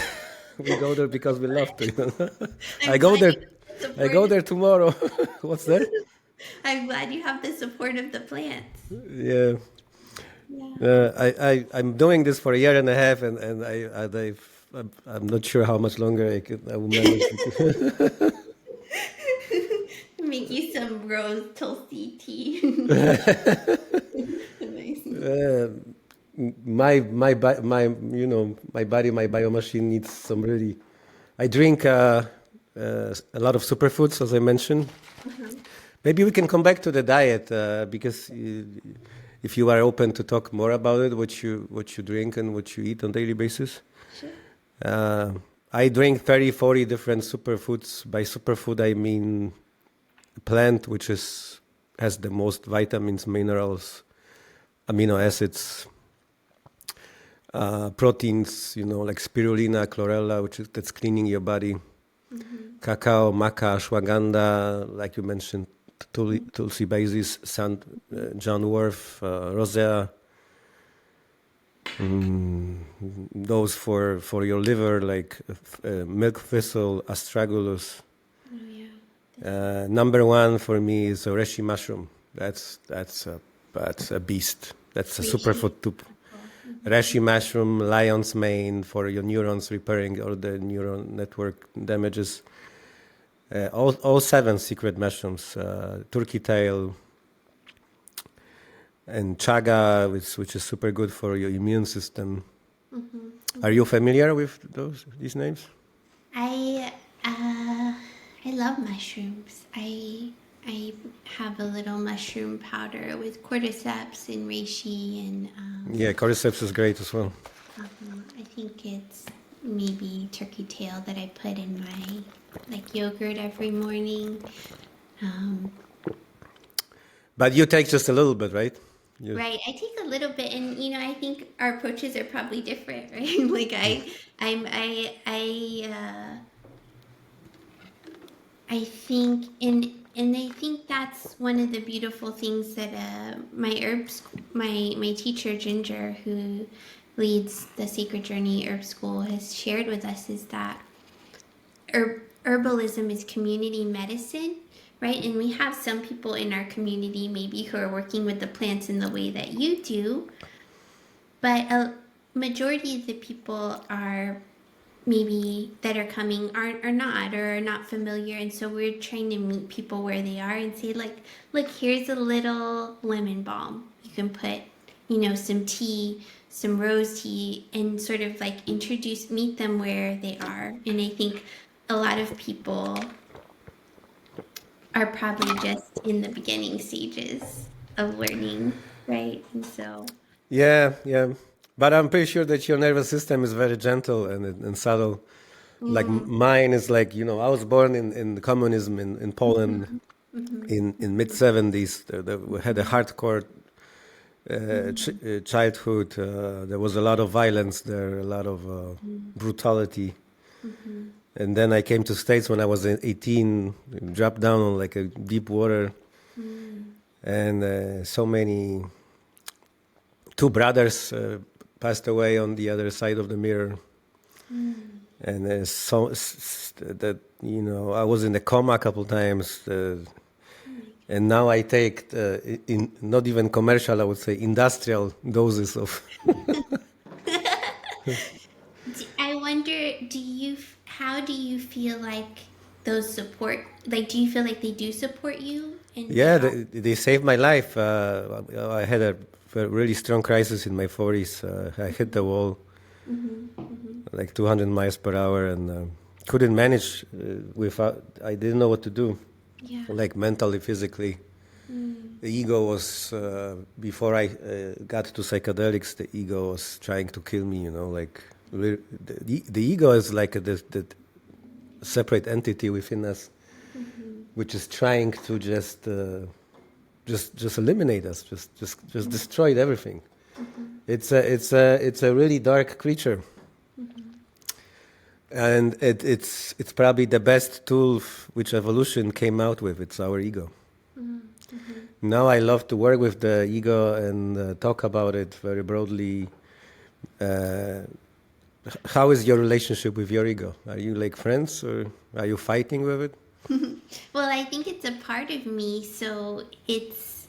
we go there because we love to. I I'm go glad there. you have the I support. go there tomorrow. What's that? I'm glad you have the support of the plants. Yeah. Yeah. I'm doing this for a year and a half, and I'm not sure how much longer I will manage. Make you some rose tulsi tea. Nice. My body, my biomachine needs some really. I drink a lot of superfoods, as I mentioned. Uh-huh. Maybe we can come back to the diet because if you are open to talk more about it, what you drink and what you eat on daily basis. Sure. Uh, I drink 30, 40 different superfoods. By superfood, I mean plant which has the most vitamins, minerals, amino acids, proteins. Like spirulina, chlorella, that's cleaning your body. Mm-hmm. Cacao, maca, ashwagandha, like you mentioned, tulsi basis, John Worth, rosea. Those for your liver, like milk thistle, astragalus. Oh yeah. Number one for me is a reishi mushroom. That's a beast. That's a Reishi. superfood too. Mm-hmm. Reishi mushroom, lion's mane for your neurons, repairing all the neural network damages. All seven secret mushrooms, turkey tail, and chaga, which is super good for your immune system. Mm-hmm. Are you familiar with these names? I uh, I love mushrooms. I have a little mushroom powder with cordyceps and reishi and Yeah, cordyceps is great as well. I think it's maybe turkey tail that I put in my like yogurt every morning. Um, But you take just a little bit, right? You, right, I take a little bit, and I think our approaches are probably different, right? Like I'm, I think, and I think that's one of the beautiful things that my teacher Ginger, who leads the Sacred Journey Herb School, has shared with us is that herbalism is community medicine, right? And we have some people in our community maybe who are working with the plants in the way that you do, but a majority of the people are maybe that are coming are not or are not familiar, and so we're trying to meet people where they are and say, like, look, here's a little lemon balm. You can put some tea, some rose tea, and sort of like meet them where they are. And I think a lot of people are probably just in the beginning stages of learning, right? And so yeah. But I'm pretty sure that your nervous system is very gentle and subtle. Like mm, mine is like, I was born in communism in Poland mhm, mhm, in mid 70s. We had a hardcore mhm, childhood. There was a lot of violence there, a lot of brutality. mhm, And then I came to States when I was 18, dropped down on like a deep water, mhm, and two brothers passed away on the other side of the mirror. mhm. And that I was in a coma a couple times, Oh my and now I take in not even commercial, I would say industrial doses of. I wonder, how do you feel like those support, like, do you feel like they do support you and they Yeah, help? they saved my life. I had a a really strong crisis in my 40s. I hit the wall like 200 miles per hour and couldn't manage without, I didn't know what to do, Yeah. like mentally, physically. The ego was, before I got to psychedelics, the ego was trying to kill me, like the ego is like the separate entity within us, which is trying to just eliminate us, just destroy everything. It's a really dark creature, and it's probably the best tool which evolution came out with. It's our ego. Now I love to work with the ego and talk about it very broadly. How is your relationship with your ego? Are you like friends, or are you fighting with it? Well, I think it's a part of me, so it's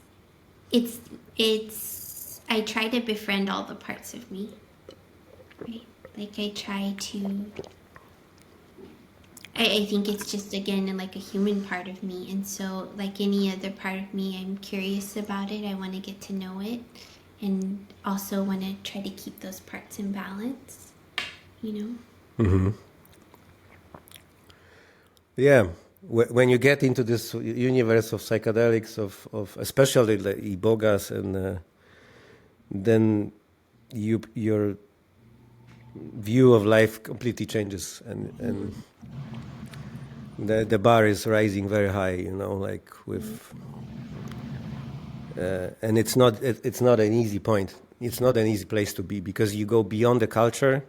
I try to befriend all the parts of me, right? Like I try to. I think it's just, again, like a human part of me, and so like any other part of me, I'm curious about it. I want to get to know it, and also want to try to keep those parts in balance, Yeah. When you get into this universe of psychedelics, of especially the ibogas, and then your view of life completely changes, and the bar is rising very high, like with, and it's not an easy point. It's not an easy place to be, because you go beyond the culture.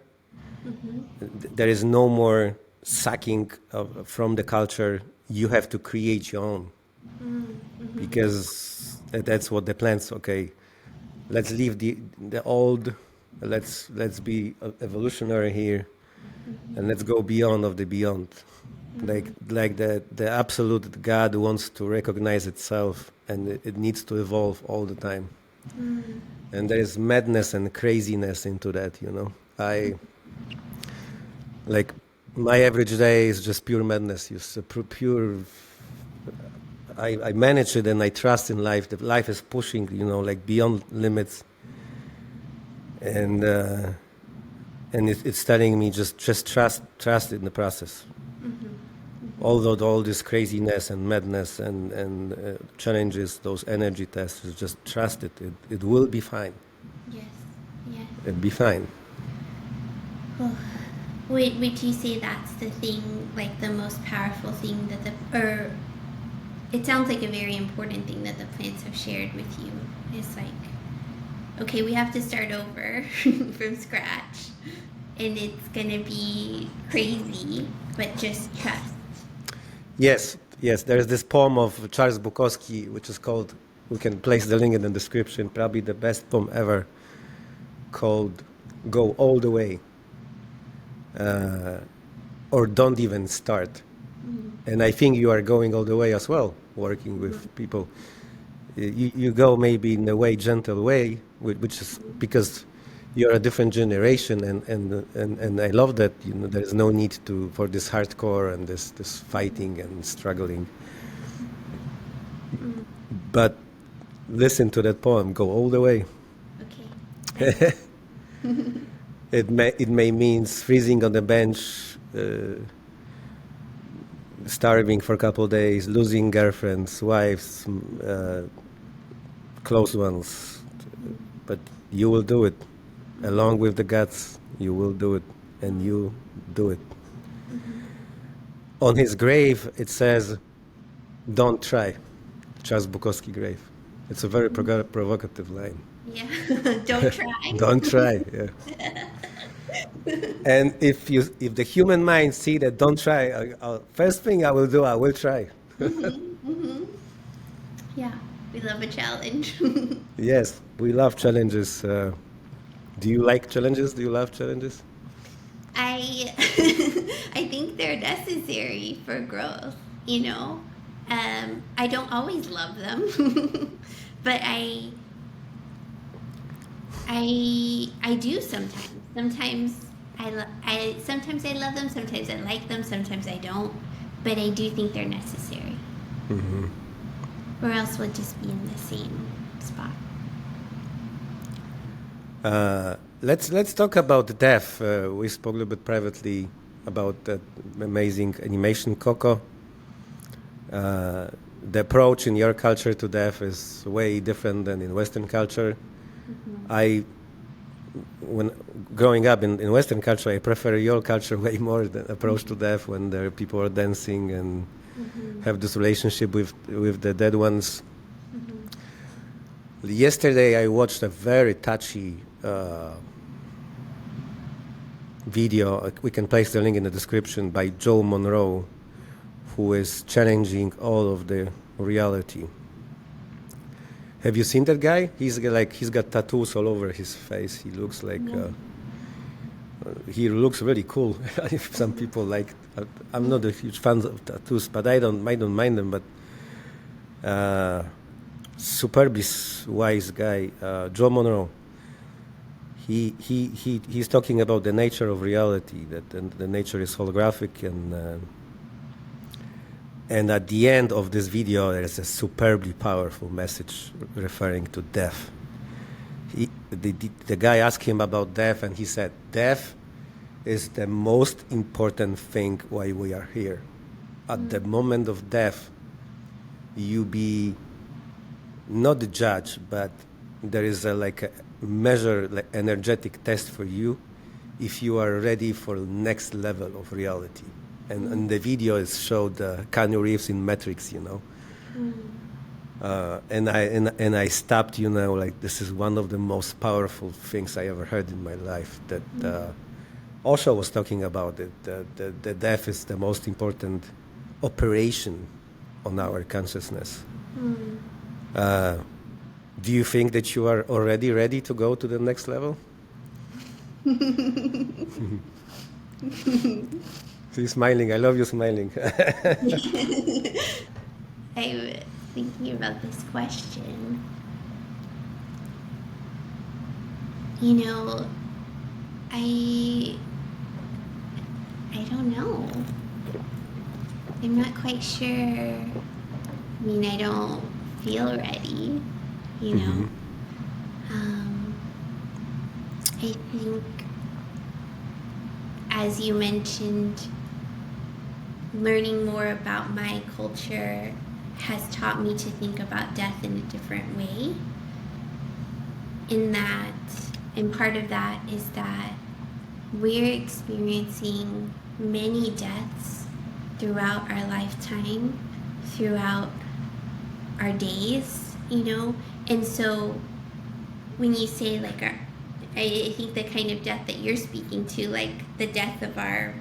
There is no more sucking from the culture. You have to create your own, because that's what the plants. Okay, let's leave the old. Let's be evolutionary here, and let's go beyond of the beyond. Like the absolute God wants to recognize itself, and it needs to evolve all the time. And there is madness and craziness into that. Like my average day is just pure madness. Pure. I manage it, and I trust in life. The life is pushing, like beyond limits, and it's telling me just trust in the process. Although all this craziness and madness and challenges, those energy tests, just trust it. It will be fine. Yes. Yeah. It'll be fine. Oh. Would you say that's the thing, like the most powerful thing or it sounds like a very important thing that the plants have shared with you? It's like, okay, we have to start over from scratch, and it's gonna be crazy, but just trust. Yes. There's this poem of Charles Bukowski, which is called, we can place the link in the description, probably the best poem ever, called Go All the Way. Or don't even start. And I think you are going all the way as well, working with people. You go maybe in a way, gentle way, which is because you're a different generation, and I love that there is no need for this hardcore and this fighting and struggling. But listen to that poem, Go All the Way. Okay. It may mean freezing on the bench, starving for a couple of days, losing girlfriends, wives, close ones, but you will do it. Along with the guts, you will do it, and you do it. On his grave, it says, "Don't try." Charles Bukowski grave. It's a very provocative line. Yeah. Don't try. Don't try. Yeah. And if the human mind see that, don't try. First thing I will do, I will try. Yeah, we love a challenge. Yes, we love challenges. Do you like challenges? Do you love challenges? I I think they're necessary for growth. I don't always love them, but I do sometimes. Sometimes I love them. Sometimes I like them. Sometimes I don't. But I do think they're necessary. Mm-hmm. Or else we'll just be in the same spot. Let's talk about death. We spoke a little bit privately about that amazing animation Coco. The approach in your culture to death is way different than in Western culture. I, when growing up in Western culture, I prefer your culture way more than approach to death when there are people are dancing and have this relationship with the dead ones. Yesterday, I watched a very touchy video. We can place the link in the description by Joe Monroe, who is challenging all of the reality. Have you seen that guy? He's got tattoos all over his face. He looks like he looks really cool. If some people like, I'm not a huge fan of tattoos, but I don't mind them. But superbly wise guy, Joe Monroe. He's talking about the nature of reality. That the nature is holographic, and at the end of this video, there's a superbly powerful message referring to death. The guy asked him about death, and he said, "Death is the most important thing why we are here. At the moment of death, you be not the judge, but there is a measure, like energetic test for you, if you are ready for the next level of reality." And the video is showed Keanu Reeves in Matrix, and I stopped, like this is one of the most powerful things I ever heard in my life. That Osho was talking about it. The death is the most important operation on our consciousness. Do you think that you are already ready to go to the next level? She's smiling. I love you smiling. I was thinking about this question. I don't know. I'm not quite sure. I mean, I don't feel ready, I think, as you mentioned, learning more about my culture has taught me to think about death in a different way. And part of that is that we're experiencing many deaths throughout our lifetime, throughout our days, and so when you say I think the kind of death that you're speaking to, like the death of our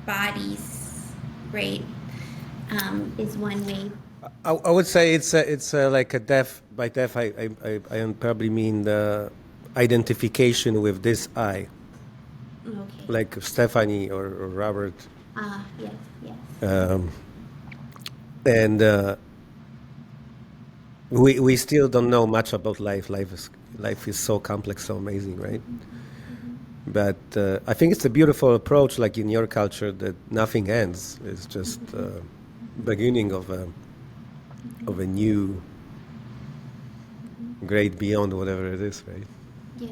bodies, right, is one way. I would say it's like a death. By death, I probably mean the identification with this I. Okay. Like Stephanie or Robert. Yes. And we still don't know much about life. Life is so complex, so amazing, right? But I think it's a beautiful approach, like in your culture, that nothing ends. It's just beginning of a new great beyond whatever it is, right? Yes.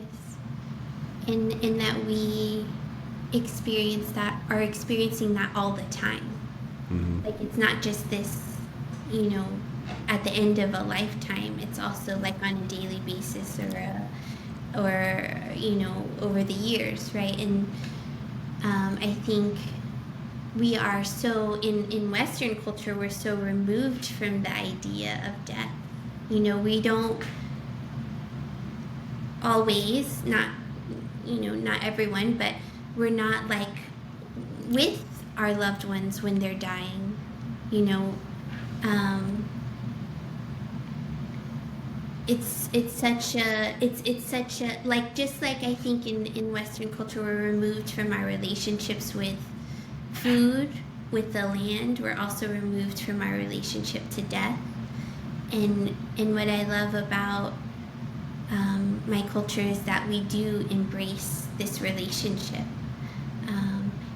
And that we are experiencing that all the time. Like it's not just this, at the end of a lifetime. It's also like on a daily basis or over the years, right? And I think we are so in Western culture, we're so removed from the idea of death. We don't always, not everyone, but we're not like with our loved ones when they're dying. It's such a like, just like I think in Western culture we're removed from our relationships with food, with the land. We're also removed from our relationship to death. And what I love about my culture is that we do embrace this relationship.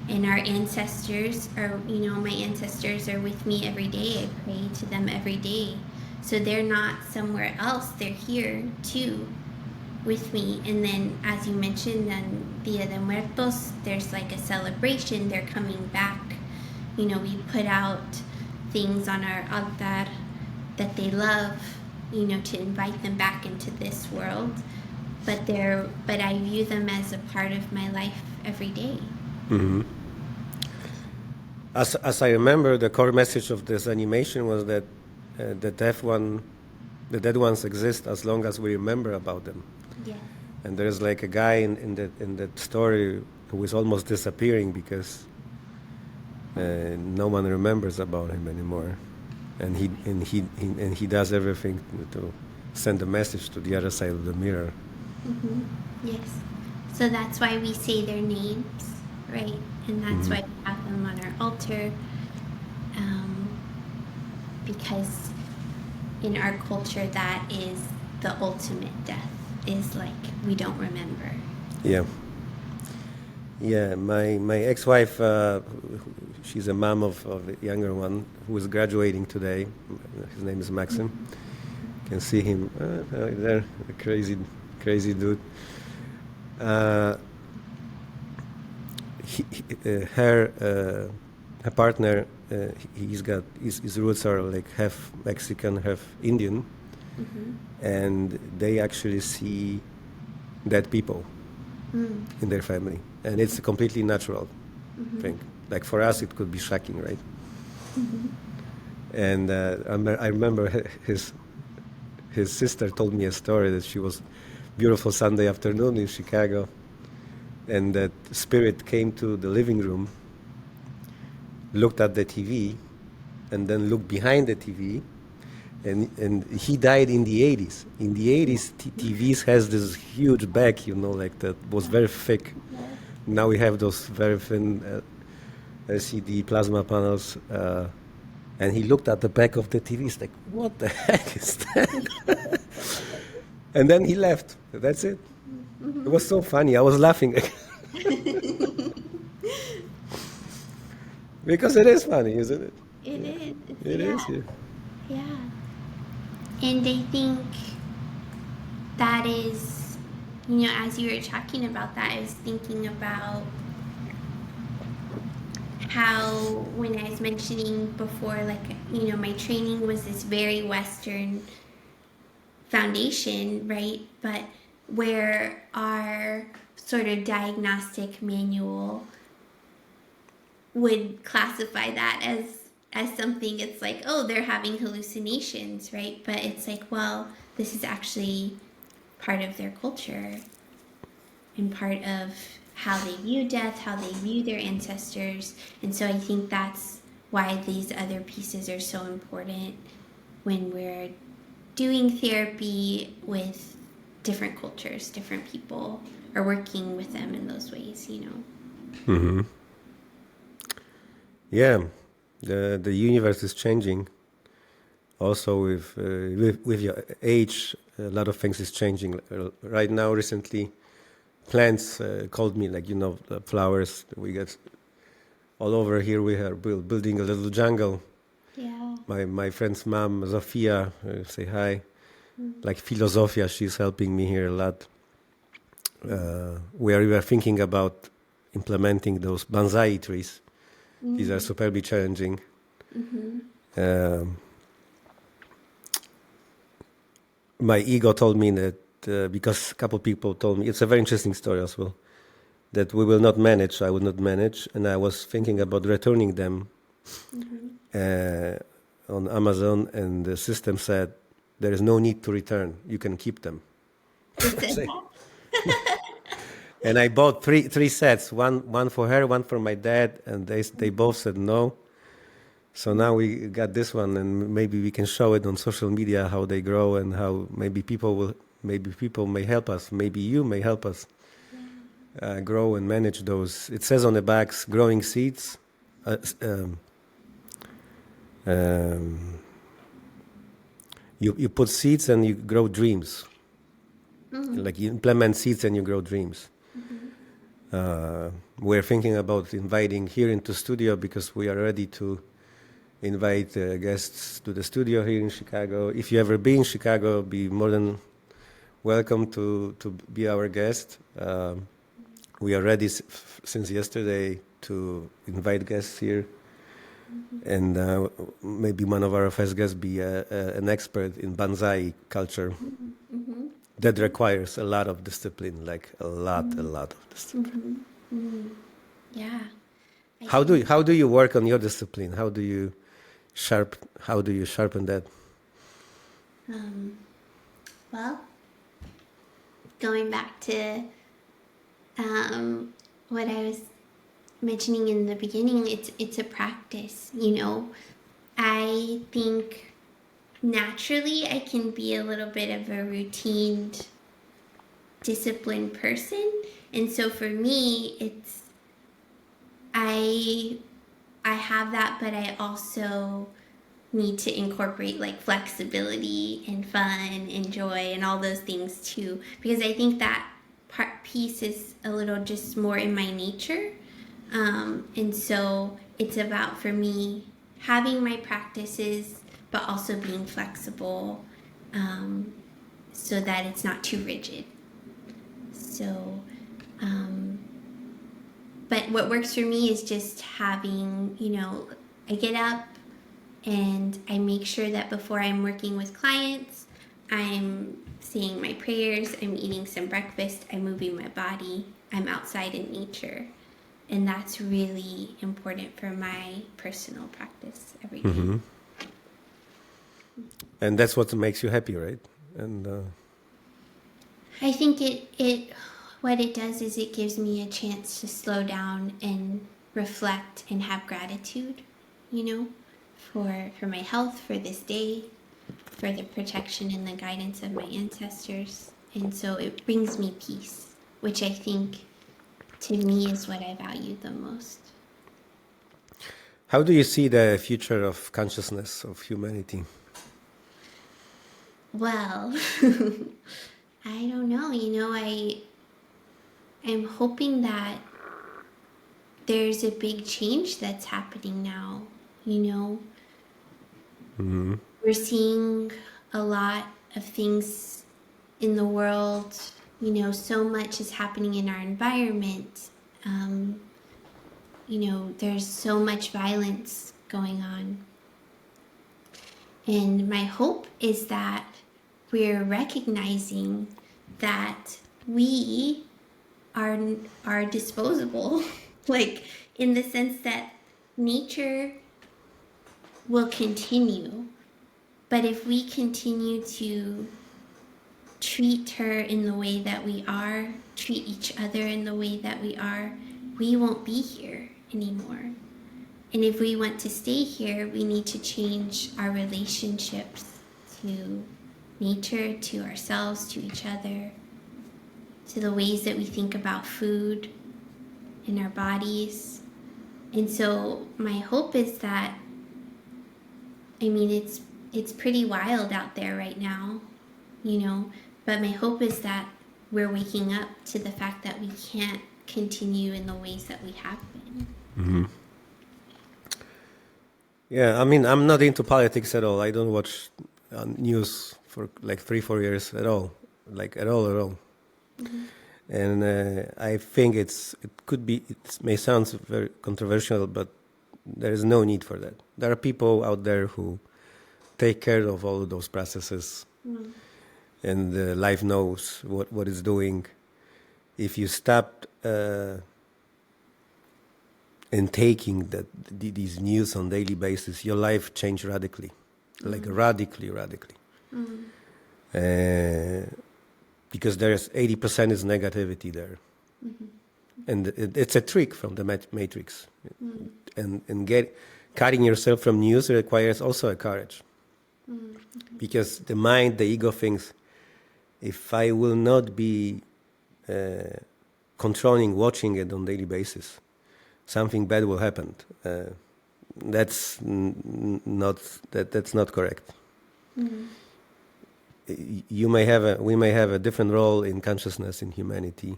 And our ancestors are, my ancestors are with me every day. I pray to them every day. So they're not somewhere else. They're here too. with me. And then, as you mentioned, on Dia de Muertos, there's like a celebration. They're coming back. You know, we put out things on our altar that they love, you know, to invite them back into this world. But I view them as a part of my life every day. Hmm. As I remember, the core message of this animation was that the dead ones exist as long as we remember about them. Yes. And there's like a guy in that story who is almost disappearing because no one remembers about him anymore, and he does everything to send a message to the other side of the mirror. Mm-hmm. Yes. So that's why we say their names, right? And that's why we have them on our altar, because in our culture that is the ultimate death, is like we don't remember. Yeah. Yeah, my ex-wife, she's a mom of a younger one who is graduating today. His name is Maxim. You can see him right there, a crazy dude. Her partner, his roots are like half Mexican, half Indian, and they actually see dead people in their family, and it's a completely natural thing. Like for us, it could be shocking, right? And I remember his sister told me a story that she was beautiful Sunday afternoon in Chicago, and that spirit came to the living room, looked at the TV, and then looked behind the TV. And he died in the 80s. In the 80s, TVs has this huge back, you know, like that was very thick. Now we have those very thin LCD plasma panels. And he looked at the back of the TV. He's like, what the heck is that? And then he left. That's it. It was so funny. I was laughing. Because it is funny, isn't it? It is. It is, yeah. Yeah. And I think that is, you know, as you were talking about that, I was thinking about how, when I was mentioning before, like, you know, my training was this very Western foundation, right? But where our sort of diagnostic manual would classify that as something, it's like, oh, they're having hallucinations, right? But it's like, well, this is actually part of their culture and part of how they view death, how they view their ancestors. And so I think that's why these other pieces are so important when we're doing therapy with different cultures, different people, or working with them in those ways, you know. Yeah, the universe is changing. Also, with your age, a lot of things is changing. Right now, recently, plants called me, like, you know, the flowers. We get all over here. We are building a little jungle. Yeah. My friend's mom, Zofia, say hi. Like Filosofia, she's helping me here a lot. We are thinking about implementing those bonsai trees. These are superbly challenging. My ego told me that because a couple people told me, it's a very interesting story as well, that we will not manage, I will not manage, and I was thinking about returning them on Amazon, and the system said, there is no need to return, you can keep them. And I bought three sets, one for her, one for my dad, and they both said no. So now we got this one, and maybe we can show it on social media how they grow and how maybe people may help us. Maybe you may help us grow and manage those. It says on the backs, growing seeds. You put seeds and you grow dreams. Like you implement seeds and you grow dreams. We're thinking about inviting here into studio because we are ready to invite guests to the studio here in Chicago. If you ever be in Chicago, be more than welcome to be our guest. We are ready since yesterday to invite guests here, and maybe one of our first guests be an expert in bonsai culture. Mm-hmm. That requires a lot of discipline, like a lot of discipline. Mm-hmm. Yeah. I How think, do you work on your discipline? How do you sharpen that? well, going back to what I was mentioning in the beginning, it's a practice, I think naturally I can be a little bit of a routined, disciplined person. And so for me, it's I have that, but I also need to incorporate like flexibility and fun and joy and all those things too, because I think that piece is a little just more in my nature. And so it's about, for me, having my practices but also being flexible, so that it's not too rigid. So but what works for me is just having, I get up and I make sure that before I'm working with clients, I'm saying my prayers, I'm eating some breakfast, I'm moving my body, I'm outside in nature. And that's really important for my personal practice every day. Mm-hmm. And that's what makes you happy, right? And I think what it does is it gives me a chance to slow down and reflect and have gratitude, for my health, for this day, for the protection and the guidance of my ancestors. And so it brings me peace, which I think to me is what I value the most. how do you see the future of consciousness of humanity? Well, I don't know. I'm hoping that there's a big change that's happening now. Mm-hmm. We're seeing a lot of things in the world. So much is happening in our environment. There's so much violence going on. And my hope is that we're recognizing that we are disposable, like in the sense that nature will continue, but if we continue to treat her in the way that we are, treat each other in the way that we are, we won't be here anymore. And if we want to stay here, we need to change our relationships to nature, to ourselves, to each other, to the ways that we think about food in our bodies. And so my hope is that, it's pretty wild out there right now, but my hope is that we're waking up to the fact that we can't continue in the ways that we have been. Mm-hmm. Yeah, I'm not into politics at all. I don't watch news for like 3-4 years at all, like at all. Mm-hmm. And I think it may sound very controversial, but there is no need for that. There are people out there who take care of all of those processes, and life knows what it's doing. If you stop in taking these news on daily basis, your life change radically, like radically. Because there's 80% is negativity there, and it's a trick from the matrix, and cutting yourself from news requires also a courage, because the mind, the ego thinks, if I will not be controlling, watching it on daily basis, something bad will happen. That's not correct. We may have a different role in consciousness in humanity.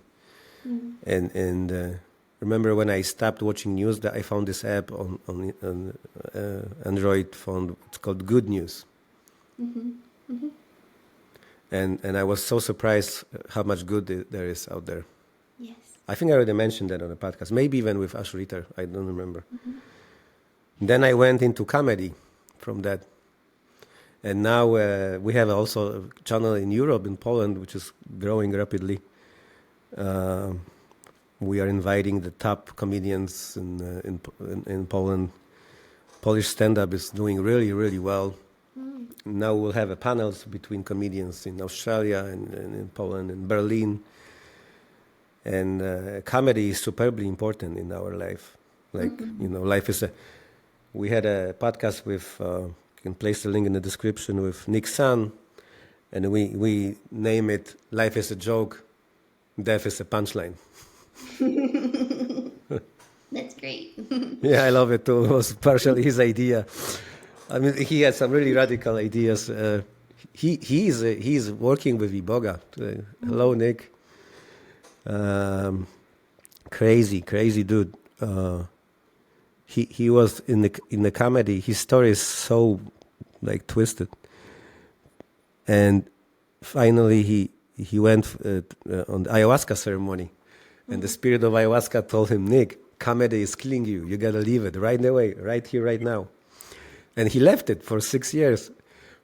And remember when I stopped watching news, that I found this app on Android phone. It's called Good News. And I was so surprised how much good there is out there. Yes. I think I already mentioned that on the podcast, maybe even with Ash Ritter, I don't remember. Mm-hmm. Then I went into comedy from that. And now we have also a channel in Europe, in Poland, which is growing rapidly. We are inviting the top comedians in Poland. Polish stand-up is doing really, really well. Mm. Now we'll have a panels between comedians in Australia and in Poland and Berlin. And comedy is superbly important in our life. Like, life is a... We had a podcast with, you can place the link in the description, with Nick Sun, and we name it Life is a Joke, Death is a Punchline. That's great. Yeah, I love it too. It was partially his idea. I mean, he had some really radical ideas. He's working with Iboga. Hello, Nick. Crazy dude. He was in the comedy. His story is so like twisted. And finally, he went on the ayahuasca ceremony, and the spirit of ayahuasca told him, Nick, comedy is killing you. You gotta leave it right away, right here, right now. And he left it for 6 years.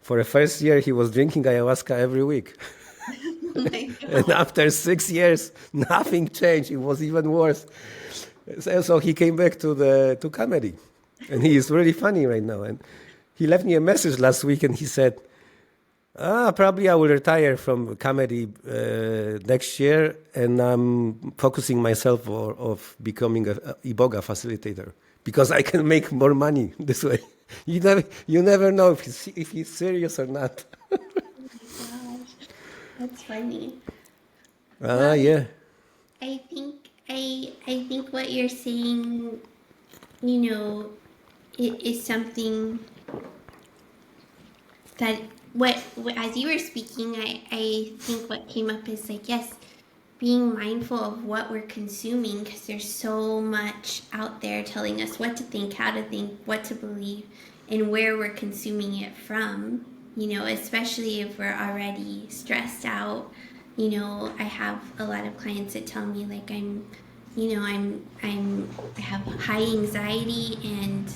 For the first year, he was drinking ayahuasca every week. Oh my God. And after 6 years, nothing changed. It was even worse. So he came back to comedy, and he is really funny right now. And he left me a message last week, and he said, probably I will retire from comedy next year, and I'm focusing myself of becoming a Iboga facilitator because I can make more money this way. You never know if he's serious or not. Oh my gosh. That's funny. Yeah. I think what you're saying, is something that as you were speaking, I think what came up is like, yes, being mindful of what we're consuming, because there's so much out there telling us what to think, how to think, what to believe, and where we're consuming it from, especially if we're already stressed out. I have a lot of clients that tell me like I have high anxiety, and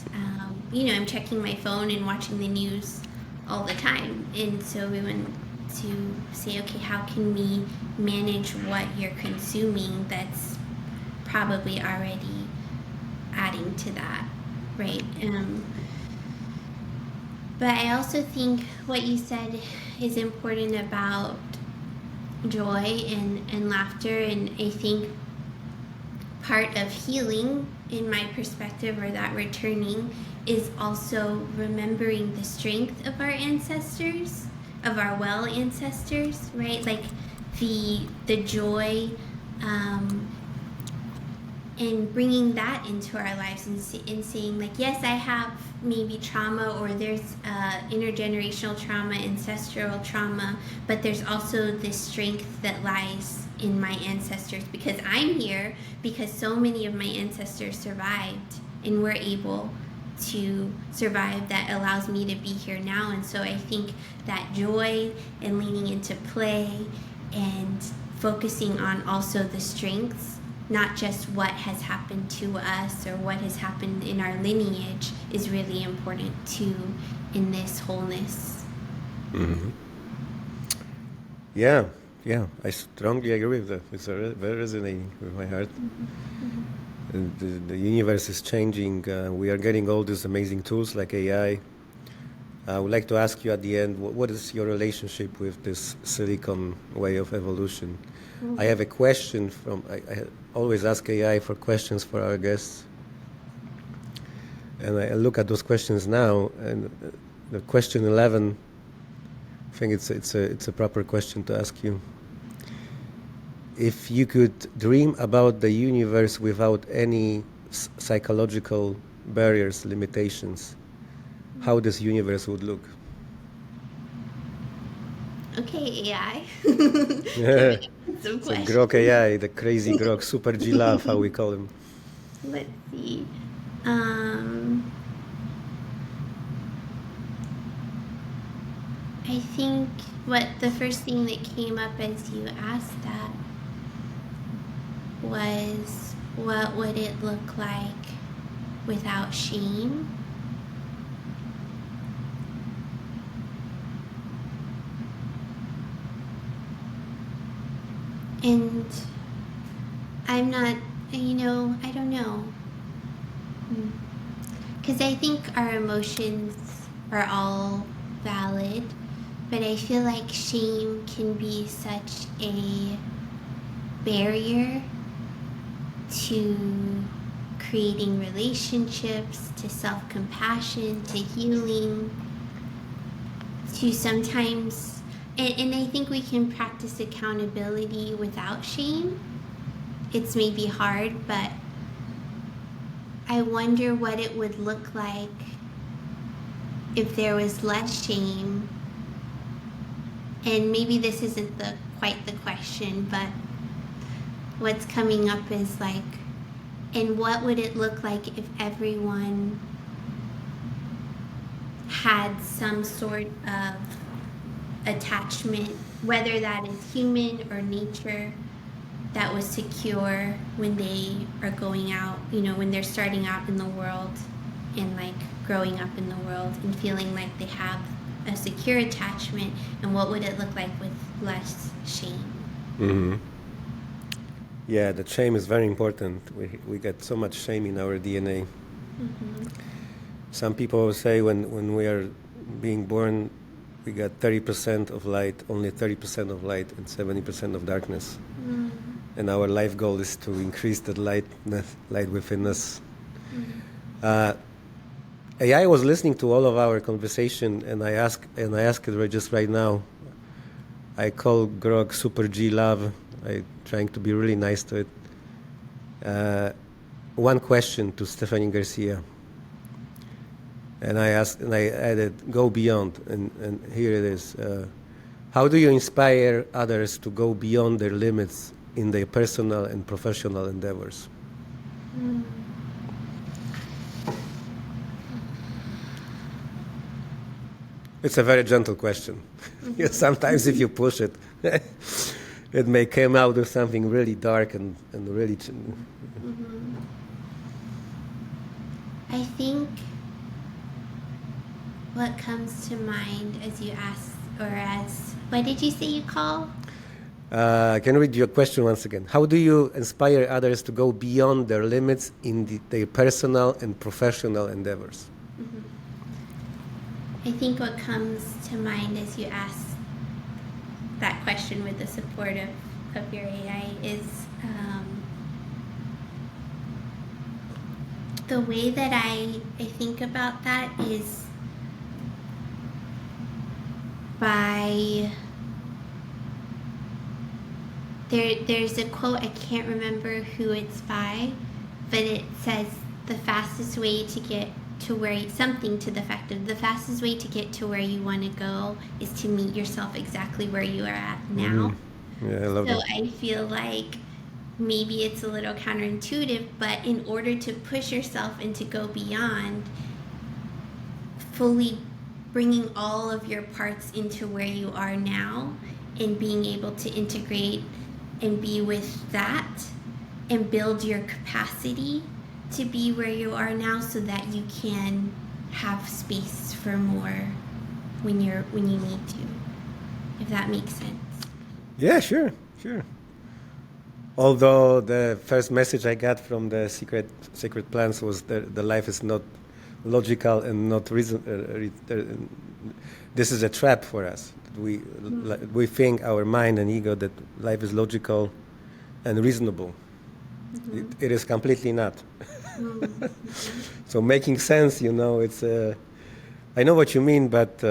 I'm checking my phone and watching the news all the time. And so we want to say, okay, how can we manage what you're consuming that's probably already adding to that, right? But I also think what you said is important about joy and laughter, and I think part of healing, in my perspective, or that returning, is also remembering the strength of our ancestors, of our well ancestors, right? Like the joy, and bringing that into our lives, and saying like, yes, I have maybe trauma, or there's intergenerational trauma, ancestral trauma, but there's also this strength that lies in my ancestors, because I'm here because so many of my ancestors survived and were able to survive, that allows me to be here now. And so I think that joy and leaning into play and focusing on also the strengths, not just what has happened to us or what has happened in our lineage, is really important too in this wholeness. Mm-hmm. Yeah, I strongly agree with that. It's very resonating with my heart. Mm-hmm. The universe is changing. We are getting all these amazing tools like AI. I would like to ask you at the end, what is your relationship with this silicon way of evolution? Mm-hmm. I have a question I always ask AI for questions for our guests. And I look at those questions now, and the question 11, I think it's a proper question to ask you. If you could dream about the universe without any psychological barriers, limitations, how this universe would look? Okay, AI. Yeah. Some So questions. Grok AI, the crazy Grok, super G-Love, how we call him. Let's see. I think what the first thing that came up as you asked that was, what would it look like without shame? And I'm not, I don't know. Because I think our emotions are all valid, but I feel like shame can be such a barrier to creating relationships, to self-compassion, to healing, to sometimes, and I think we can practice accountability without shame. It's maybe hard, but I wonder what it would look like if there was less shame. And maybe this isn't quite the question, but what's coming up is like, and what would it look like if everyone had some sort of attachment, whether that is human or nature, that was secure when they are going out, when they're starting out in the world and like growing up in the world and feeling like they have a secure attachment, and what would it look like with less shame? Mm-hmm. Yeah, the shame is very important. We get so much shame in our DNA. Mm-hmm. Some people say when we are being born, we got 30% of light, only 30% of light, and 70% of darkness. Mm-hmm. And our life goal is to increase the light within us. Mm-hmm. I was listening to all of our conversation, and I asked it just right now. I call Grog Super G Love. I'm trying to be really nice to it. One question to Stephanie Garcia. And I added, go beyond, and here it is. How do you inspire others to go beyond their limits in their personal and professional endeavors? Mm-hmm. It's a very gentle question. Mm-hmm. Sometimes if you push it, it may come out with something really dark and really... Mm-hmm. I think what comes to mind as you ask, or as, what did you say you call? Can you read your question once again? How do you inspire others to go beyond their limits in their personal and professional endeavors? Mm-hmm. I think what comes to mind as you ask that question with the support of your AI is the way that I think about that is by... There's a quote, I can't remember who it's by, but it says the fastest way to get to where, something to the effect of, the fastest way to get to where you want to go is to meet yourself exactly where you are at now. Mm-hmm. Yeah, I love that. So I feel like maybe it's a little counterintuitive, but in order to push yourself and to go beyond, fully bringing all of your parts into where you are now and being able to integrate and be with that and build your capacity to be where you are now, so that you can have space for more when you need to, if that makes sense. Yeah, sure. Although the first message I got from the secret plans was that the life is not logical and not reason. This is a trap for us. We think, our mind and ego, that life is logical and reasonable. Mm-hmm. It is completely not. Mm-hmm. So making sense, it's... I know what you mean, but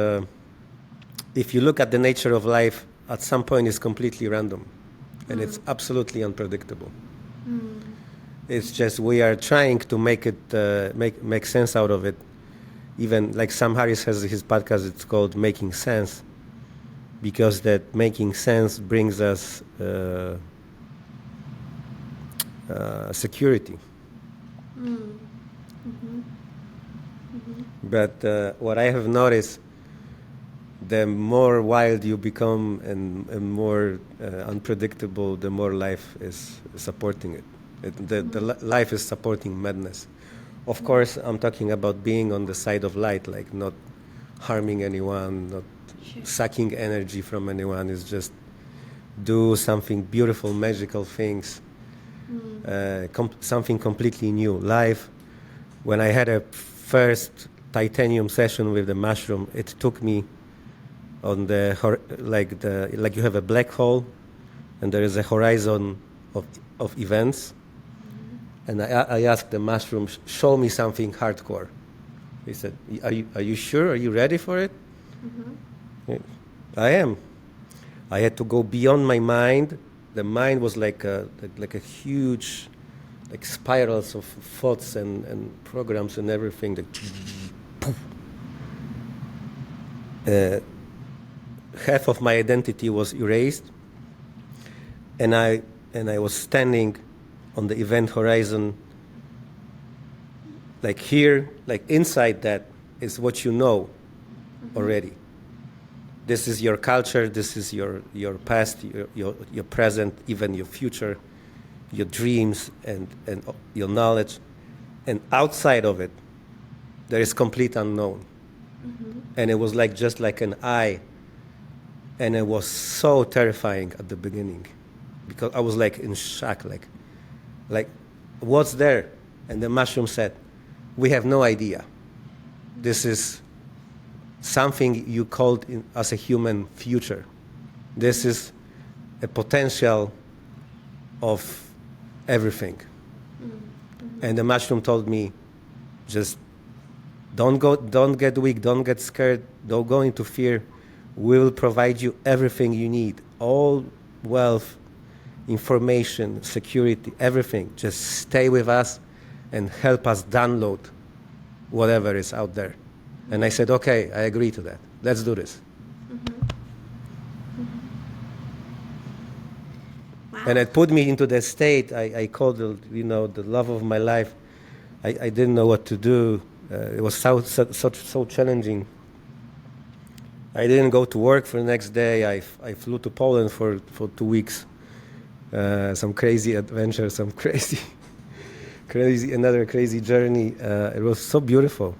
if you look at the nature of life, at some point it's completely random. And it's absolutely unpredictable. Mm. It's just we are trying to make it make sense out of it. Even like Sam Harris has his podcast, it's called Making Sense, because that making sense brings us security. Mm. Mm-hmm. Mm-hmm. But what I have noticed, the more wild you become and more unpredictable, the more life is supporting it. Life is supporting madness. Of course, I'm talking about being on the side of light, like not harming anyone, not sucking energy from anyone. It's just do something beautiful, magical things, something completely new. Life, when I had a first titanium session with the mushroom, it took me on like you have a black hole, and there is a horizon of events. And I asked the mushroom, show me something hardcore. He said, are you sure? Are you ready for it? Yeah, I am. I had to go beyond my mind. The mind was like a huge, like spirals of thoughts and programs and everything. Half of my identity was erased, and I was standing on the event horizon, like here, like inside that is what you know already. This is your culture, this is your past, your present, even your future, your dreams and your knowledge. And outside of it, there is complete unknown. And it was like just like an eye. And it was so terrifying at the beginning because I was like in shock, like what's there? And the mushroom said, we have no idea. This is something you called as a human future. This is a potential of everything. And the mushroom told me, just don't get weak, don't get scared, don't go into fear. We will provide you everything you need, all wealth, information, security, everything. Just stay with us and help us download whatever is out there. And I said, okay, I agree to that. Let's do this. Wow. And it put me into the state I called the love of my life. I didn't know what to do. It was so challenging. I didn't go to work for the next day. I flew to Poland for 2 weeks. Some crazy adventure, some another crazy journey. It was so beautiful.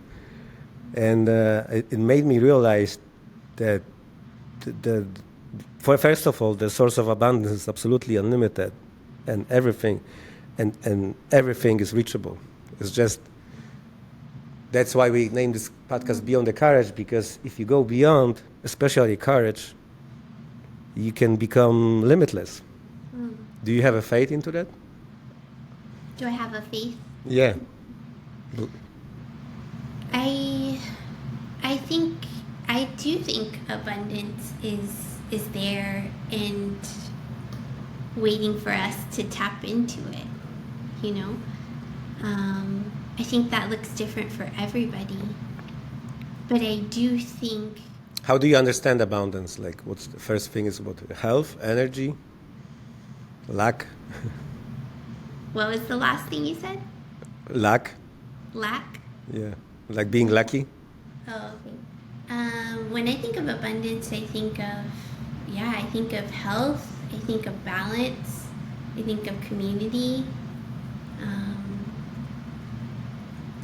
And it made me realize that first of all, the source of abundance is absolutely unlimited, and everything is reachable. It's just, that's why we named this podcast Beyond the Courage, because if you go beyond, especially courage, you can become limitless. Do you have a faith into that? Do I have a faith? Yeah. I do think abundance is there and waiting for us to tap into it, I think that looks different for everybody, but I do think... How do you understand abundance? Like, what's the first thing is about health, energy, lack? What was the last thing you said? Lack. Lack? Yeah, like being lucky. Oh, okay. When I think of abundance, I think of health, I think of balance, I think of community,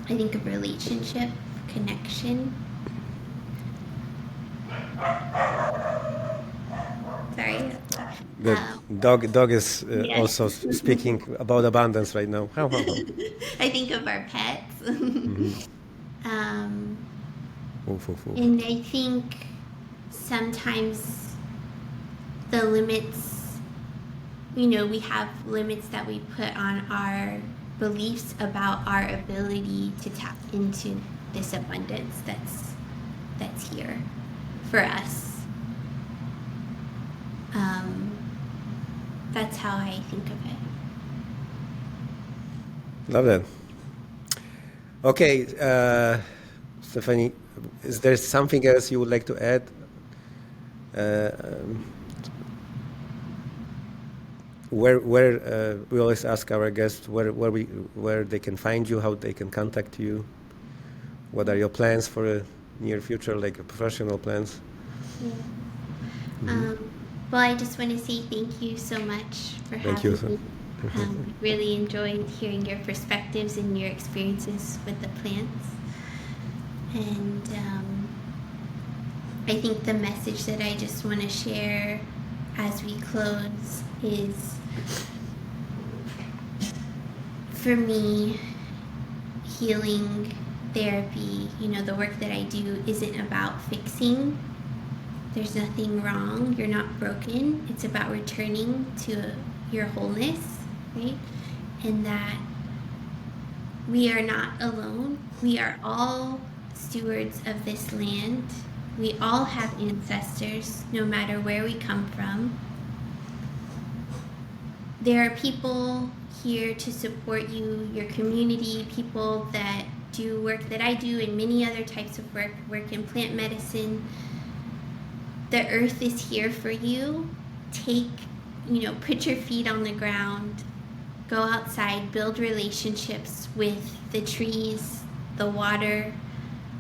I think of relationship, connection. Sorry. The dog is Yes. also speaking about abundance right now. I think of our pets. Oof. And I think sometimes the limits, we have limits that we put on our beliefs about our ability to tap into this abundance that's here for us. That's how I think of it. Love that. Okay, Stephanie, is there something else you would like to add? Where we always ask our guests where they can find you, how they can contact you. What are your plans for the near future, like professional plans? Yeah. Hmm. Um, well, I just want to say thank you so much for Thank you. having me. I really enjoyed hearing your perspectives and your experiences with the plants. And I think the message that I just want to share as we close is, for me, healing therapy, the work that I do isn't about fixing. There's nothing wrong. You're not broken. It's about returning to your wholeness, right? And that we are not alone. We are all stewards of this land. We all have ancestors, no matter where we come from. There are people here to support you, your community, people that do work that I do and many other types of work in plant medicine. The earth is here for you. Put your feet on the ground, go outside, build relationships with the trees, the water,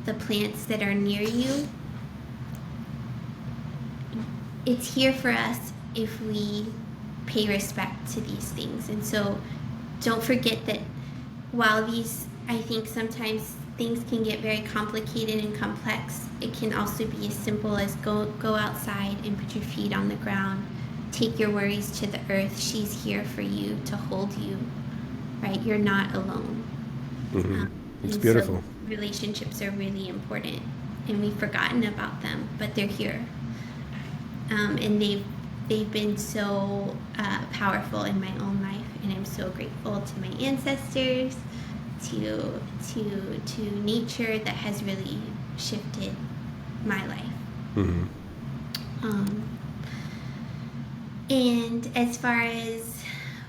the plants that are near you. It's here for us if we pay respect to these things. And so don't forget that while I think sometimes things can get very complicated and complex, it can also be as simple as go outside and put your feet on the ground. Take your worries to the earth. She's here for you to hold you, right? You're not alone. Hmm. It's And beautiful. so relationships are really important, and we've forgotten about them, but they're here. And they've been so powerful in my own life, and I'm so grateful to my ancestors, to nature that has really shifted my life. Hmm. Um, and as far as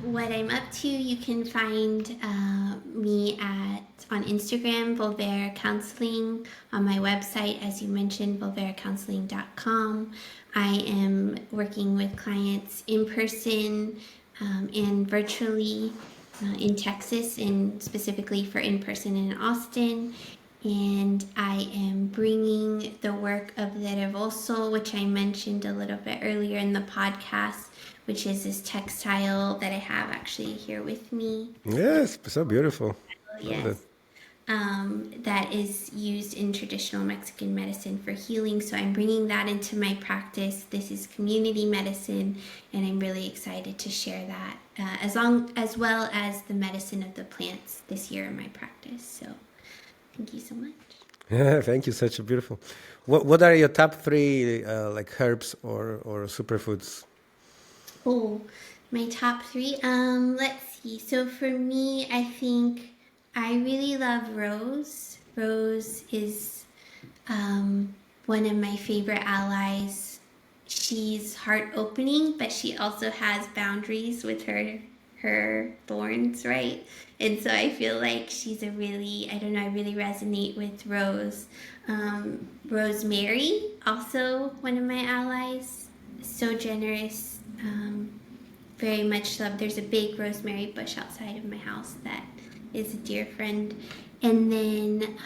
what I'm up to, you can find me on Instagram, Volvera Counseling, on my website, as you mentioned, volveracounseling.com. I am working with clients in person and virtually in Texas, and specifically for in person in Austin. And I am bringing the work of the Revoso, which I mentioned a little bit earlier in the podcast, which is this textile that I have actually here with me. Yes, so beautiful. Love that. Yes. That is used in traditional Mexican medicine for healing. So I'm bringing that into my practice. This is community medicine, and I'm really excited to share that as well as the medicine of the plants this year in my practice. So thank you so much. Thank you. Such a beautiful. What are your top three like herbs or superfoods? Oh, my top three. Let's see. So for me, I think I really love rose. Rose is one of my favorite allies. She's heart opening, but she also has boundaries with her thorns, right? And so I feel like she's I don't know, I really resonate with Rose. Rosemary, also one of my allies, so generous, very much loved. There's a big rosemary bush outside of my house that is a dear friend. And then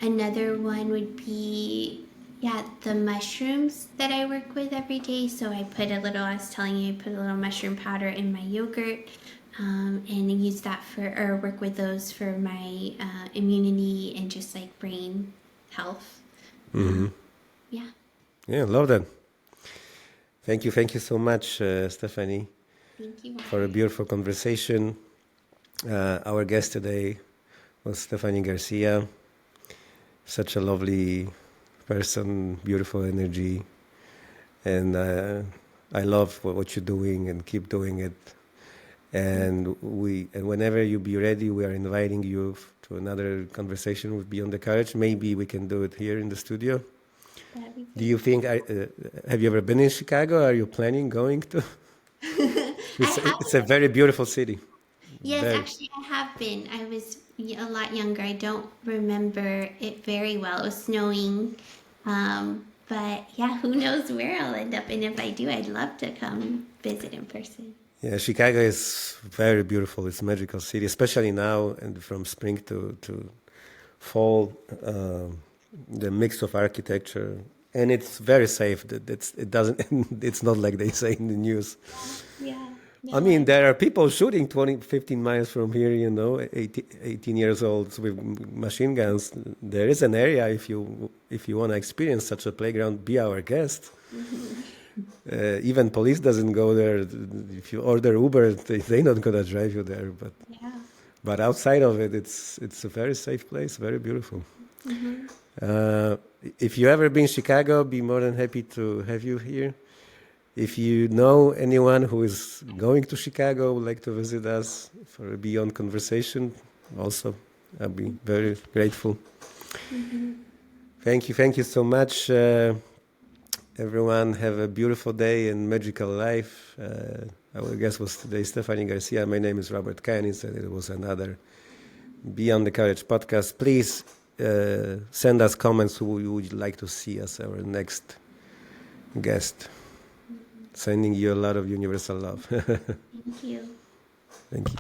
another one would be, yeah, the mushrooms that I work with every day. So I was telling you, I put a little mushroom powder in my yogurt, and use that or work with those for my immunity and just like brain health. Hmm. Yeah. Yeah, love that. Thank you so much, Stephanie, Thank you. for a beautiful conversation. Our guest today was Stephanie Garcia. Such a lovely person, beautiful energy, and I love what you're doing and keep doing it. And whenever you be ready, we are inviting you to another conversation with Beyond the Courage. Maybe we can do it here in the studio. That'd be Do great. you think? Have you ever been in Chicago? Are you planning going to? I It's a haven't. very beautiful city. Yes, Very. actually, I have been. I was a lot younger. I don't remember it very well. It was snowing. But yeah, who knows where I'll end up. And if I do, I'd love to come visit in person. Yeah, Chicago is very beautiful. It's a magical city, especially now and from spring to fall. The mix of architecture and it's very safe. It doesn't. It's not like they say in the news. Yeah. No, I mean, there are people shooting 20, 15 miles from here, 18 years old with machine guns. There is an area if you want to experience such a playground, be our guest. Even police doesn't go there. If you order Uber, they're not gonna drive you there. yeah. But outside of it, it's a very safe place, very beautiful. Mm-hmm. If you ever been in Chicago, be more than happy to have you here. If you know anyone who is going to Chicago, would like to visit us for a Beyond conversation, also, I'll be very grateful. Mm-hmm. Thank you so much. Everyone have a beautiful day and magical life. Our guest was today Stephanie Garcia. My name is Robert Canis, and it was another Beyond the Courage podcast. Please send us comments who you would like to see as our next guest. Sending you a lot of universal love. Thank you. Thank you.